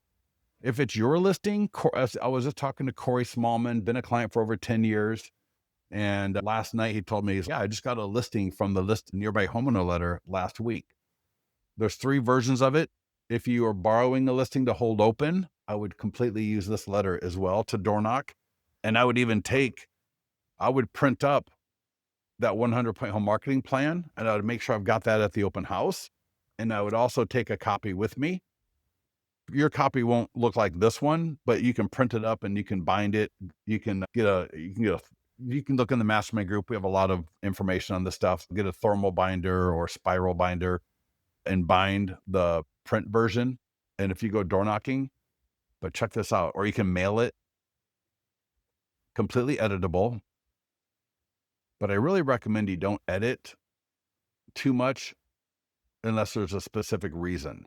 if it's your listing, I was just talking to Corey Smallman, been a client for over 10 years. And last night he told me, yeah, I just got a listing from the nearby homeowner letter last week. There's 3 versions of it. If you are borrowing a listing to hold open, I would completely use this letter as well to door knock. And I would even I would print up that 100-point home marketing plan, and I would make sure I've got that at the open house. And I would also take a copy with me. Your copy won't look like this one, but you can print it up and you can bind it. You can look in the Mastermind group. We have a lot of information on this stuff. Get a thermal binder or spiral binder and bind the print version. And if you go door knocking, but check this out, or you can mail it, completely editable. But I really recommend you don't edit too much unless there's a specific reason.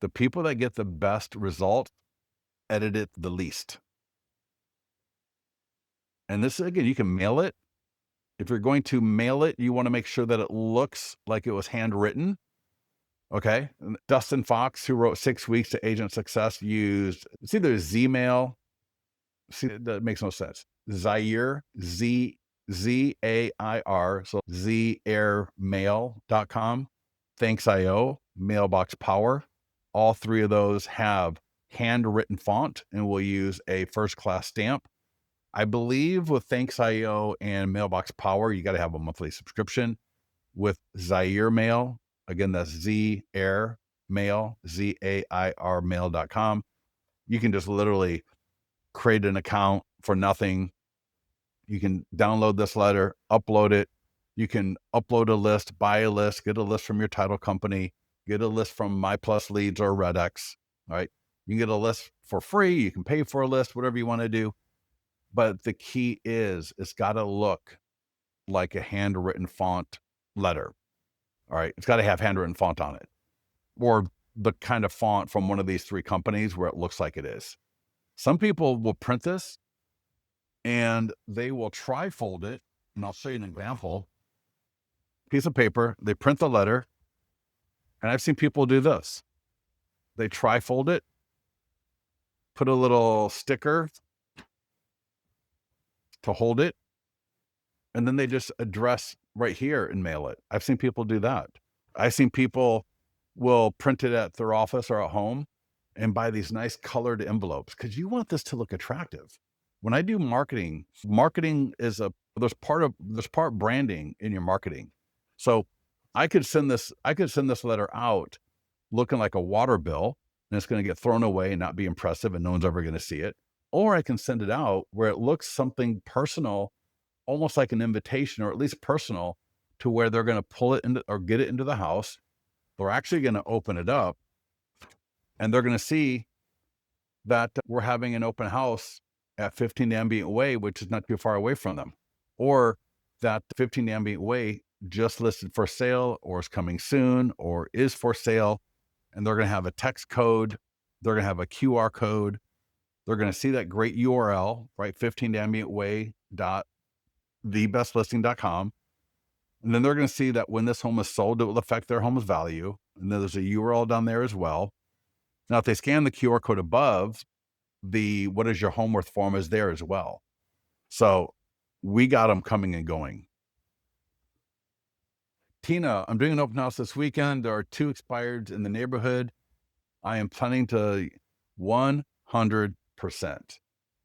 The people that get the best result edit it the least. And this, again, you can mail it. If you're going to mail it, you want to make sure that it looks like it was handwritten. Okay. And Dustin Fox, who wrote 6 Weeks to Agent Success, used, it's either Zmail. See, that makes no sense. Zaire, Z-A-I-R, so zairmail.com, Thanks.io, Mailbox Power. All three of those have handwritten font and will use a first-class stamp. I believe with Thanks.io and Mailbox Power, you got to have a monthly subscription. With Zaire Mail, again, that's Zair Mail, Z-A-I-R mail.com. You can just literally create an account for nothing. You can download this letter, upload it. You can upload a list, buy a list, get a list from your title company, get a list from My Plus Leads or Redx, right? You can get a list for free. You can pay for a list, whatever you want to do. But the key is it's got to look like a handwritten font letter. All right. It's got to have handwritten font on it, or the kind of font from one of these 3 companies where it looks like it is. Some people will print this and they will trifold it. And I'll show you an example. Piece of paper, they print the letter. And I've seen people do this. They trifold it, put a little sticker to hold it, and then they just address right here and mail it. I've seen people do that. I've seen people will print it at their office or at home and buy these nice colored envelopes because you want this to look attractive. When I do marketing, there's part branding in your marketing. So I could send this letter out looking like a water bill, and it's going to get thrown away and not be impressive and no one's ever going to see it. Or I can send it out where it looks something personal, almost like an invitation, or at least personal, to where they're going to pull it into or get it into the house. They're actually going to open it up and they're going to see that we're having an open house at 15 Ambient Way, which is not too far away from them, or that 15 Ambient Way just listed for sale or is coming soon or is for sale. And they're going to have a text code. They're going to have a QR code. They're going to see that great URL, right? 15ambientway.thebestlisting.com. And then they're going to see that when this home is sold, it will affect their home's value. And then there's a URL down there as well. Now, if they scan the QR code above, the what is your home worth form is there as well. So we got them coming and going. Tina, I'm doing an open house this weekend. There are 2 expireds in the neighborhood. I am planning to 100%.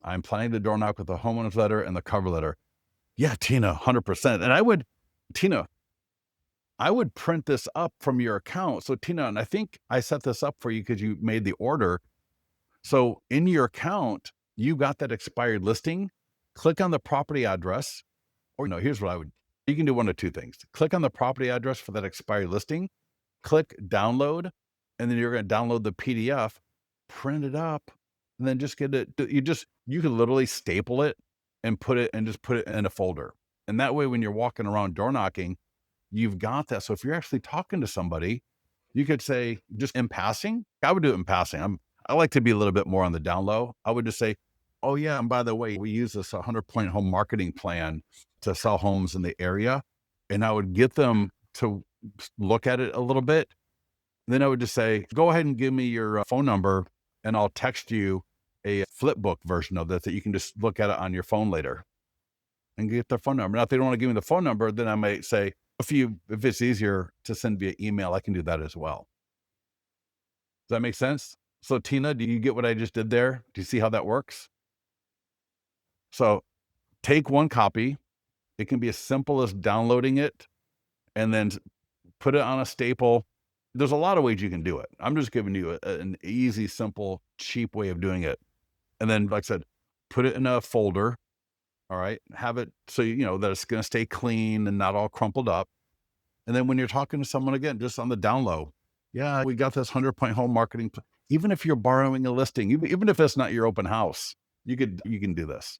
I'm planning to door knock with the homeowner's letter and the cover letter. Yeah, Tina, 100%. And Tina, I would print this up from your account. So Tina, and I think I set this up for you because you made the order. So in your account, you got that expired listing. Click on the property address, or here's what you can do one of 2 things. Click on the property address for that expired listing, click download, and then you're going to download the PDF, print it up, and then just get it. You can literally staple it and put it in a folder. And that way, when you're walking around door knocking, you've got that. So if you're actually talking to somebody, you could say just in passing. I would do it in passing. I like to be a little bit more on the down low. I would just say, oh yeah, and by the way, we use this 100-point home marketing plan to sell homes in the area. And I would get them to look at it a little bit. Then I would just say, go ahead and give me your phone number and I'll text you a flip book version of this that you can just look at it on your phone later and get their phone number. Now, if they don't want to give me the phone number, then I might say, if it's easier to send via email, I can do that as well. Does that make sense? So Tina, do you get what I just did there? Do you see how that works? So take one copy. It can be as simple as downloading it and then put it on a staple. There's a lot of ways you can do it. I'm just giving you an easy, simple, cheap way of doing it. And then, like I said, put it in a folder. All right. Have it so you know that it's going to stay clean and not all crumpled up. And then when you're talking to someone again, just on the down low, yeah, we got this 100-point home marketing. Even if you're borrowing a listing, even if it's not your open house, you can do this.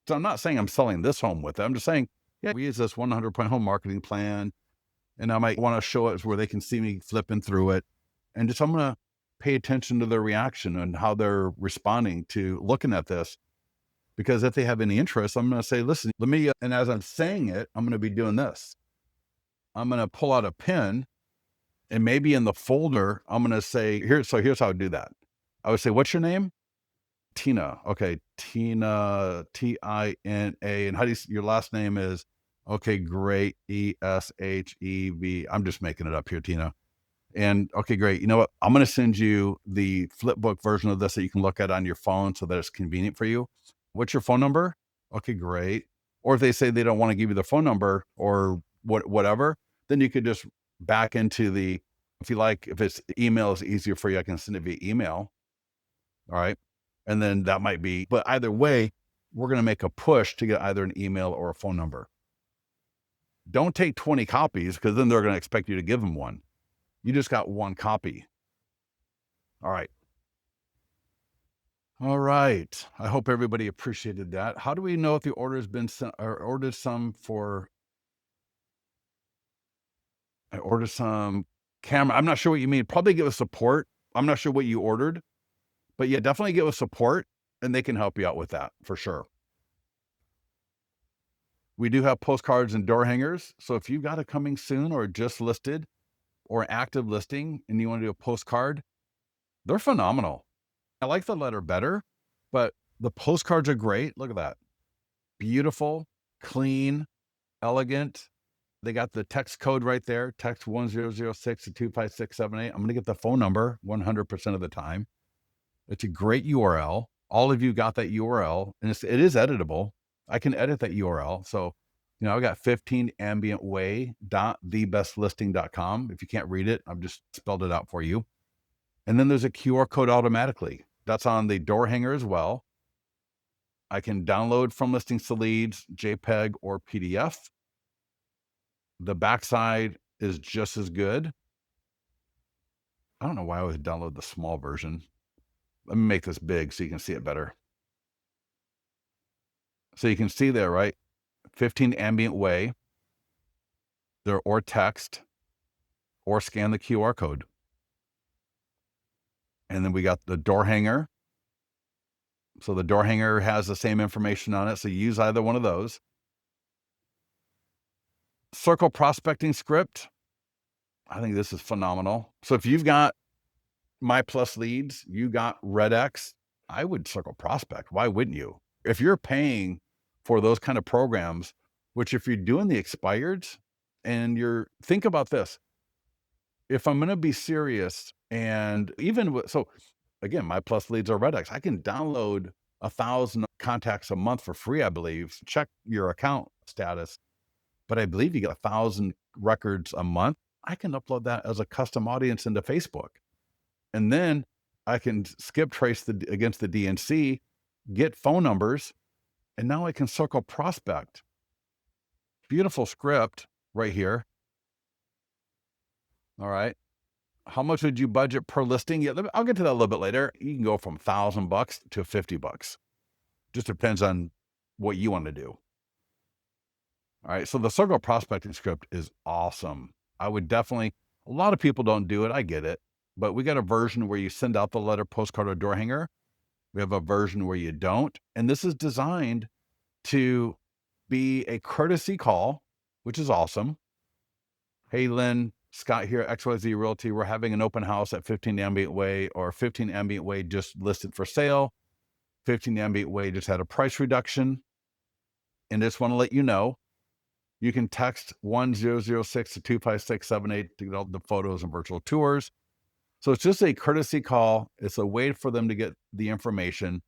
So I'm not saying I'm selling this home with it. I'm just saying, yeah, we use this 100-point home marketing plan, and I might want to show it where they can see me flipping through it, and just I'm gonna pay attention to their reaction and how they're responding to looking at this. Because if they have any interest, I'm gonna say, listen, let me. And as I'm saying it, I'm gonna be doing this. I'm gonna pull out a pen, and maybe in the folder, I'm gonna say, here. So here's how I do that. I would say, what's your name? Tina. Okay. Tina, Tina. And how do your last name is? Okay, great. Eshev. I'm just making it up here, Tina. And okay, great. You know what? I'm going to send you the flipbook version of this that you can look at on your phone so that it's convenient for you. What's your phone number? Okay, great. Or if they say they don't want to give you the phone number or whatever, then you could just back into the, if you like, if it's email is easier for you, I can send it via email. All right. And then that might be, but either way, we're going to make a push to get either an email or a phone number. Don't take 20 copies because then they're going to expect you to give them one. You just got one copy. All right. All right. I hope everybody appreciated that. How do we know if the order has been sent or ordered some for, I ordered some camera. I'm not sure what you mean. Probably get with support. I'm not sure what you ordered, but yeah, definitely get with support and they can help you out with that for sure. We do have postcards and door hangers. So if you've got a coming soon or just listed or an active listing and you want to do a postcard, they're phenomenal. I like the letter better, but the postcards are great. Look at that. Beautiful, clean, elegant. They got the text code right there. Text 1006 to 25678. I'm going to get the phone number 100% of the time. It's a great URL. All of you got that URL, and it is editable. I can edit that URL. So, you know, I got 15ambientway.thebestlisting.com. If you can't read it, I've just spelled it out for you. And then there's a QR code automatically. That's on the door hanger as well. I can download from listings to leads, JPEG or PDF. The backside is just as good. I don't know why I always download the small version. Let me make this big so you can see it better. So you can see there, right? 15 ambient way, there or text, or scan the QR code. And then we got the door hanger. So the door hanger has the same information on it. So use either one of those. Circle prospecting script. I think this is phenomenal. So if you've got My Plus Leads, you got Red X, I would circle prospect. Why wouldn't you? If you're paying for those kind of programs, which if you're doing the expireds and think about this, if I'm going to be serious and even so again, My Plus Leads or Red X, I can download 1,000 contacts a month for free, I believe. Check your account status, but I believe you get 1,000 records a month. I can upload that as a custom audience into Facebook. And then I can skip trace against the DNC, get phone numbers, and now I can circle prospect. Beautiful script right here. All right. How much would you budget per listing? Yeah, I'll get to that a little bit later. You can go from $1,000 to $50. Just depends on what you want to do. All right. So the circle prospecting script is awesome. I would definitely, a lot of people don't do it. I get it. But we got a version where you send out the letter, postcard, or door hanger. We have a version where you don't. And this is designed to be a courtesy call, which is awesome. Hey, Lynn, Scott here, XYZ Realty. We're having an open house at 15 Ambient Way, or 15 Ambient Way just listed for sale. 15 Ambient Way just had a price reduction. And just want to let you know, you can text 1006 to 25678 to get all the photos and virtual tours. So it's just a courtesy call. It's a way for them to get the information.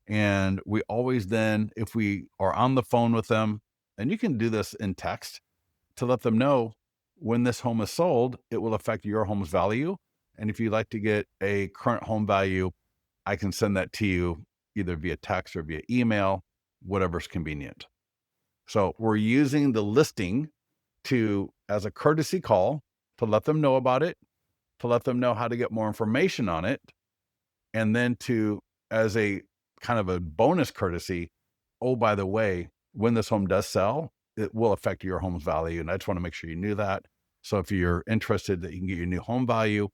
And we always then, if we are on the phone with them, and you can do this in text to let them know when this home is sold, it will affect your home's value. And if you'd like to get a current home value, I can send that to you either via text or via email, whatever's convenient. So we're using the listing as a courtesy call to let them know about it, to let them know how to get more information on it, and then as a kind of a bonus courtesy, oh, by the way, when this home does sell, it will affect your home's value. And I just want to make sure you knew that. So if you're interested that you can get your new home value,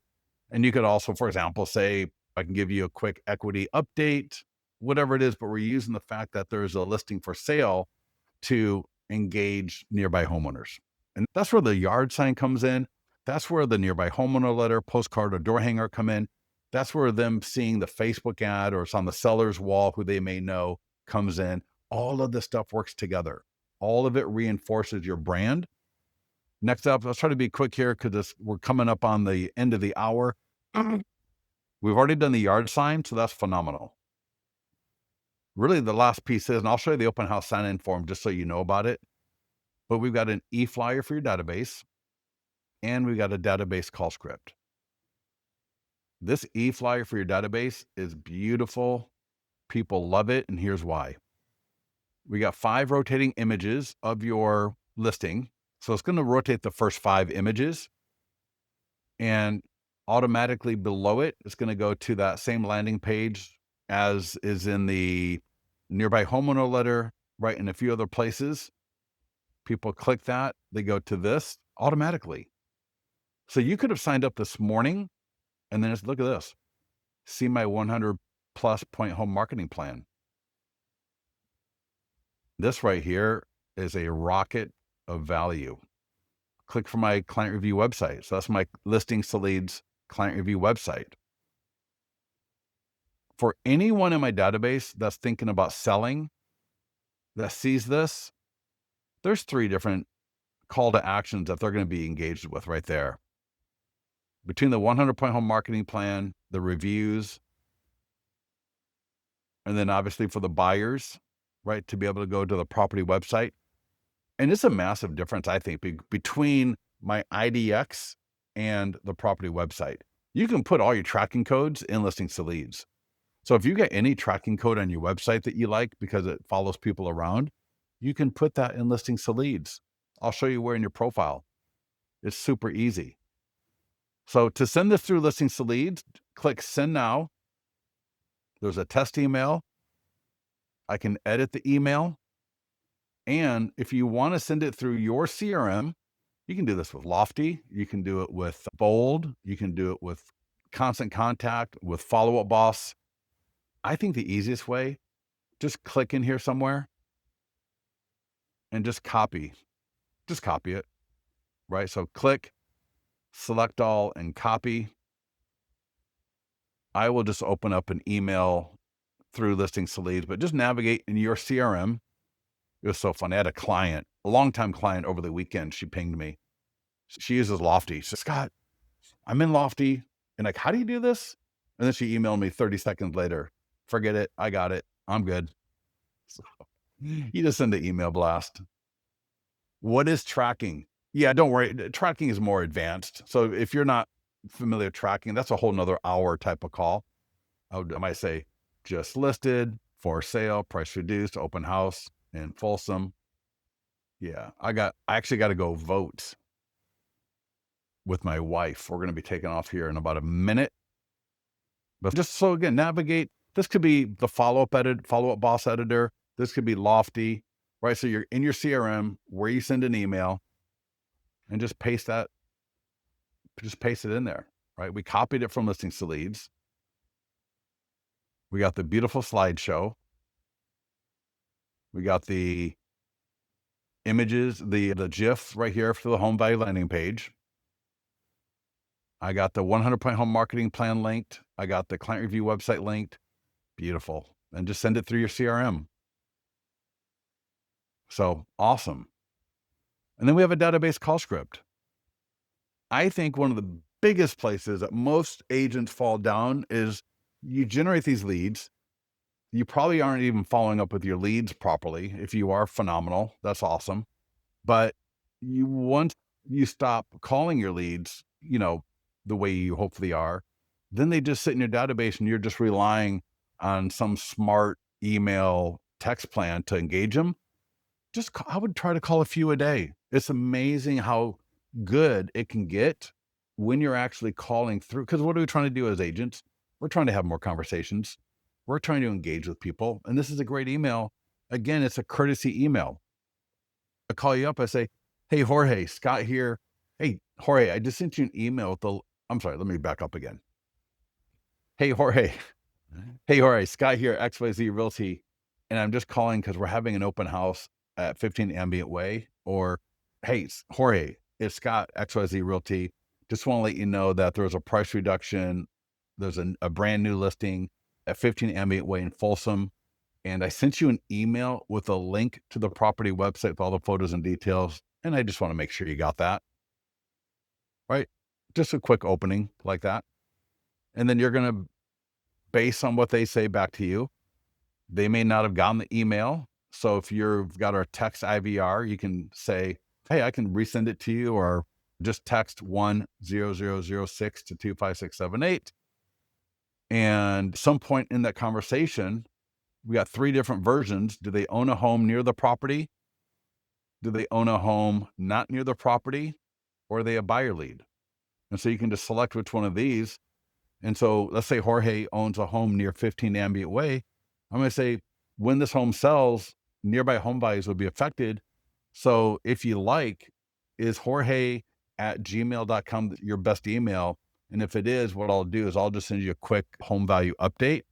and you could also, for example, say, I can give you a quick equity update, whatever it is, but we're using the fact that there's a listing for sale to engage nearby homeowners. And that's where the yard sign comes in. That's where the nearby homeowner letter, postcard, or door hanger come in. That's where them seeing the Facebook ad or it's on the seller's wall, who they may know, comes in. All of this stuff works together. All of it reinforces your brand. Next up, let's try to be quick here because we're coming up on the end of the hour. We've already done the yard sign, so that's phenomenal. Really, the last piece is, and I'll show you the open house sign-in form just so you know about it, but we've got an e-flyer for your database, and we've got a database call script. This e-flyer for your database is beautiful. People love it, and here's why. We got 5 rotating images of your listing. So it's going to rotate the first 5 images, and automatically below it, it's going to go to that same landing page as is in the nearby homeowner letter, right? And a few other places. People click that, they go to this automatically. So you could have signed up this morning and then just look at this. See my 100 plus point home marketing plan. This right here is a rocket of value. Click for my client review website. So that's my listings to leads client review website. For anyone in my database that's thinking about selling, that sees this, there's 3 different call to actions that they're going to be engaged with right there. Between the 100 point home marketing plan, the reviews, and then obviously for the buyers, right, to be able to go to the property website. And it's a massive difference, I think, between my IDX and the property website. You can put all your tracking codes in listings to leads. So if you get any tracking code on your website that you like because it follows people around, you can put that in listings to leads. I'll show you where in your profile. It's super easy. So to send this through listings to leads, click send now. There's a test email. I can edit the email. And if you want to send it through your CRM, you can do this with Lofty. You can do it with Bold. You can do it with Constant Contact, with Follow Up Boss. I think the easiest way, just click in here somewhere and just copy it, right? So click, select all, and copy. I will just open up an email through listings to leads, but just navigate in your CRM. It was so funny. I had a longtime client over the weekend. She pinged me. She uses Lofty. She said, Scott, I'm in Lofty. And like, how do you do this? And then she emailed me 30 seconds later. Forget it. I got it. I'm good. So you just send an email blast. What is tracking? Yeah, don't worry. Tracking is more advanced. So if you're not familiar with tracking, that's a whole nother hour type of call. I might say just listed, for sale, price reduced, open house, and Folsom. Yeah, I actually got to go vote with my wife. We're going to be taking off here in about a minute. But just so again, navigate. This could be the follow-up boss editor. This could be Lofty, right? So you're in your CRM where you send an email and just paste it in there, right? We copied it from listings to leads. We got the beautiful slideshow. We got the images, the GIF right here for the home value landing page. I got the 100 point home marketing plan linked. I got the client review website linked. Beautiful. And just send it through your CRM. So awesome. And then we have a database call script. I think one of the biggest places that most agents fall down is you generate these leads. You probably aren't even following up with your leads properly. If you are, phenomenal. That's awesome. But once you stop calling your leads, the way you hopefully are, then they just sit in your database and you're just relying on some smart email text plan to engage them. I would try to call a few a day. It's amazing how good it can get when you're actually calling through. Because what are we trying to do as agents? We're trying to have more conversations. We're trying to engage with people. And this is a great email. Again, it's a courtesy email. I call you up. I say, "Hey, Jorge, Scott here. Hey, Jorge, I just sent you an email with I'm sorry, let me back up again. Hey, Jorge. Hey, Jorge, Scott here, XYZ Realty. And I'm just calling because we're having an open house at 15 Ambient Way. Or, hey, Jorge, it's Scott, XYZ Realty. Just want to let you know that there was a price reduction. There's a brand new listing at 15 Ambient Way in Folsom. And I sent you an email with a link to the property website with all the photos and details. And I just want to make sure you got that, right? Just a quick opening like that. And then you're going to, based on what they say back to you, they may not have gotten the email. So if you've got our text IVR, you can say, "Hey, I can resend it to you," or just text 10006 to 25678. And some point in that conversation, we got 3 different versions. Do they own a home near the property? Do they own a home not near the property? Or are they a buyer lead? And so you can just select which one of these. And so let's say Jorge owns a home near 15 Ambient Way. I'm going to say, when this home sells, nearby home values will be affected. So if you like, is Jorge at gmail.com your best email? And if it is, what I'll do is I'll just send you a quick home value update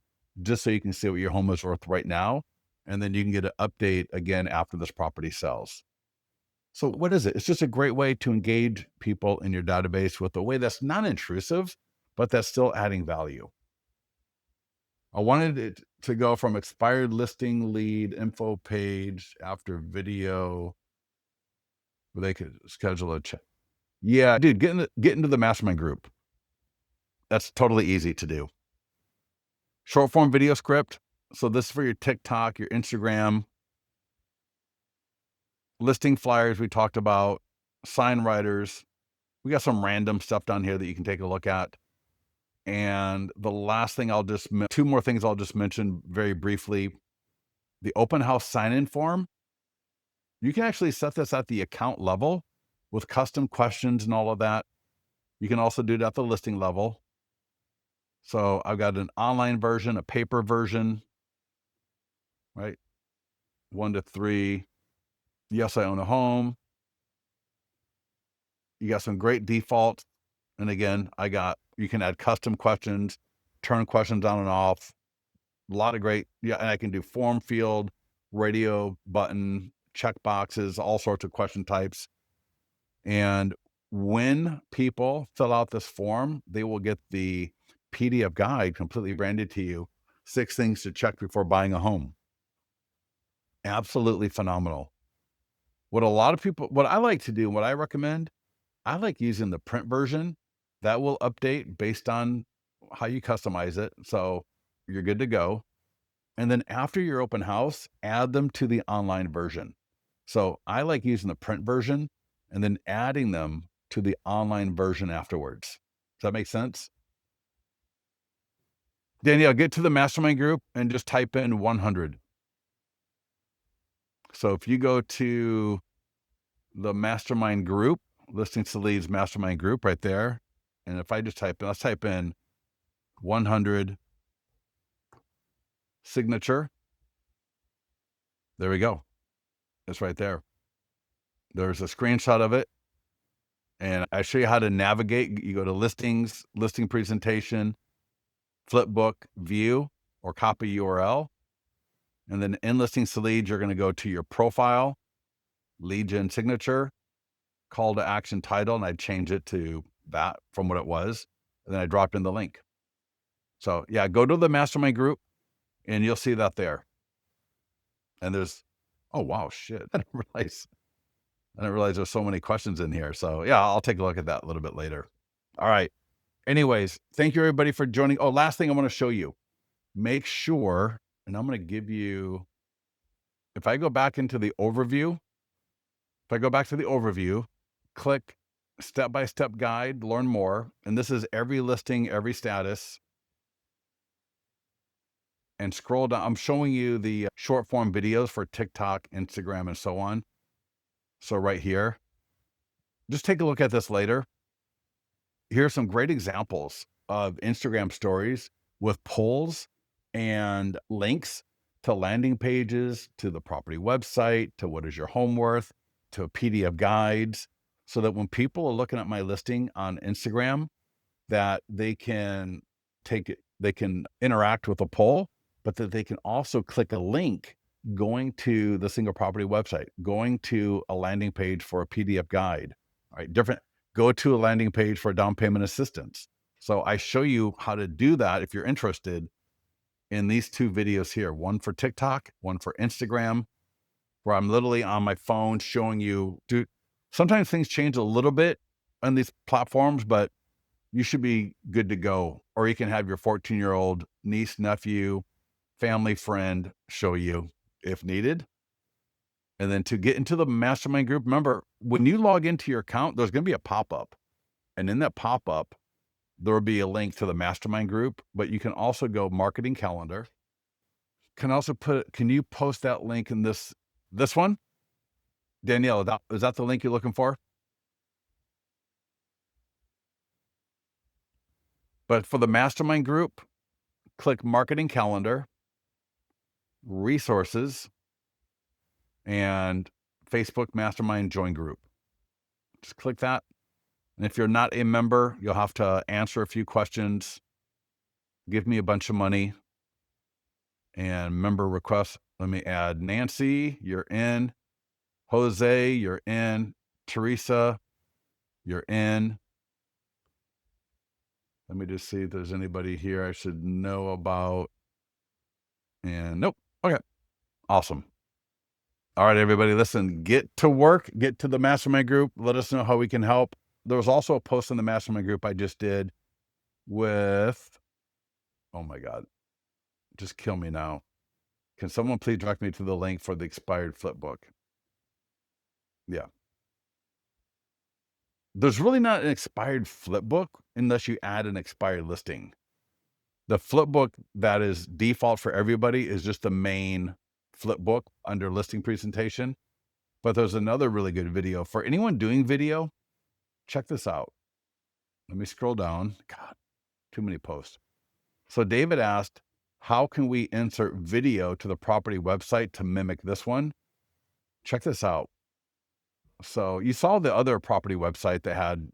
just so you can see what your home is worth right now. And then you can get an update again after this property sells. So what is it? It's just a great way to engage people in your database with a way that's not intrusive, but that's still adding value. I wanted it to go from expired listing lead info page after video where they could schedule a check. Yeah, dude, get into the mastermind group. That's totally easy to do. Short form video script. So this is for your TikTok, your Instagram, listing flyers we talked about, sign writers. We got some random stuff down here that you can take a look at. And the last thing two more things I'll just mention very briefly. The open house sign-in form. You can actually set this at the account level with custom questions and all of that. You can also do it at the listing level. So I've got an online version, a paper version, right? 1 to 3. Yes, I own a home. You got some great defaults. And again, you can add custom questions, turn questions on and off. A lot of great, and I can do form field, radio button, check boxes, all sorts of question types. And when people fill out this form, they will get the PDF guide completely branded to you. 6 things to check before buying a home. Absolutely phenomenal. What I like to do, what I recommend, I like using the print version. That will update based on how you customize it. So you're good to go. And then after your open house, add them to the online version. So I like using the print version and then adding them to the online version afterwards. Does that make sense? Danielle, get to the mastermind group and just type in 100. So if you go to the mastermind group, Listings to Leads mastermind group right there. And if I just let's type in 100 signature. There we go. It's right there. There's a screenshot of it. And I show you how to navigate. You go to listings, listing presentation, flipbook, view, or copy URL. And then in Listings to Leads, you're going to go to your profile, lead gen signature, call to action title, and I'd change it to that from what it was. And then I dropped in the link. So yeah, go to the mastermind group and you'll see that there. And oh wow, shit. I didn't realize there's so many questions in here. So yeah, I'll take a look at that a little bit later. All right. Anyways, thank you everybody for joining. Oh, last thing I want to show you. Make sure, and I'm going to give you, if I go back into the overview, if I go back to the overview, click step-by-step guide, learn more. And this is every listing, every status, and scroll down. I'm showing you the short form videos for TikTok, Instagram, and so on. So right here, just take a look at this later. Here are some great examples of Instagram stories with polls and links to landing pages, to the property website, to what is your home worth, to PDF guides, so that when people are looking at my listing on Instagram, that they can interact with a poll, but that they can also click a link going to the single property website, going to a landing page for a PDF guide, right? Go to a landing page for down payment assistance. So I show you how to do that if you're interested in these two videos here, one for TikTok, one for Instagram, where I'm literally on my phone showing you, sometimes things change a little bit on these platforms, but you should be good to go. Or you can have your 14-year-old niece, nephew, family friend show you if needed. And then to get into the mastermind group, remember, when you log into your account, there's going to be a pop-up. And in that pop-up, there will be a link to the mastermind group, but you can also go marketing calendar. Can you post that link in this one? Danielle, is that the link you're looking for? But for the mastermind group, click marketing calendar, resources, and Facebook mastermind join group. Just click that. And if you're not a member, you'll have to answer a few questions, give me a bunch of money, and member requests. Let me add Nancy, you're in. Jose, you're in. Teresa, you're in. Let me just see if there's anybody here I should know about. And nope. Okay. Awesome. All right, everybody, listen, get to work, get to the mastermind group. Let us know how we can help. There was also a post in the mastermind group I just did with, oh my God, just kill me now. Can someone please direct me to the link for the expired flip book? Yeah. There's really not an expired flip book unless you add an expired listing. The flip book that is default for everybody is just the main flip book under listing presentation. But there's another really good video for anyone doing video. Check this out. Let me scroll down. God, too many posts. So David asked, how can we insert video to the property website to mimic this one? Check this out. So you saw the other property website that had,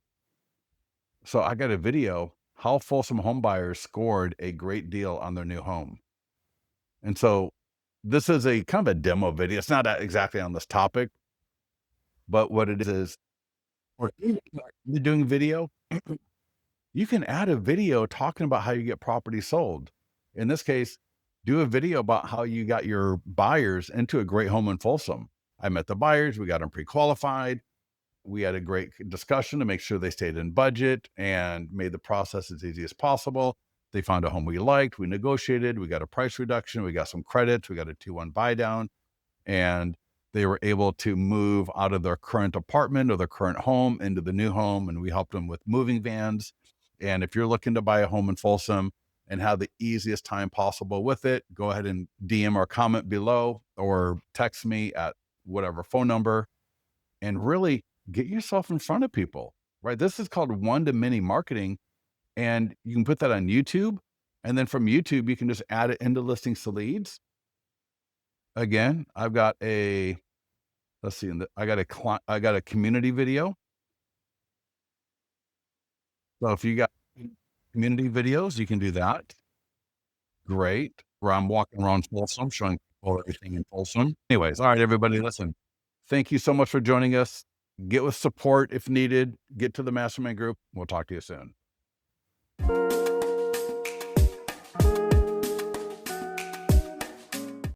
so I got a video, how Folsom home buyers scored a great deal on their new home. And so this is a kind of a demo video. It's not exactly on this topic, but what it is, for anyone doing video, you can add a video talking about how you get property sold. In this case, do a video about how you got your buyers into a great home in Folsom. I met the buyers, we got them pre-qualified. We had a great discussion to make sure they stayed in budget and made the process as easy as possible. They found a home we liked, we negotiated, we got a price reduction, we got some credits, we got a 2-1 buy down, and they were able to move out of their current apartment or their current home into the new home, and we helped them with moving vans. And if you're looking to buy a home in Folsom and have the easiest time possible with it, go ahead and DM or comment below or text me at whatever phone number and really get yourself in front of people, right? This is called one-to-many marketing, and you can put that on YouTube. And then from YouTube, you can just add it into listings to leads. Again, I've got a, let's see, I got a community video. So if you got community videos, you can do that. Great. Where I'm walking around Folsom, showing people everything in Folsom. Anyways, all right, everybody, listen. Thank you so much for joining us. Get with support if needed. Get to the mastermind group. We'll talk to you soon.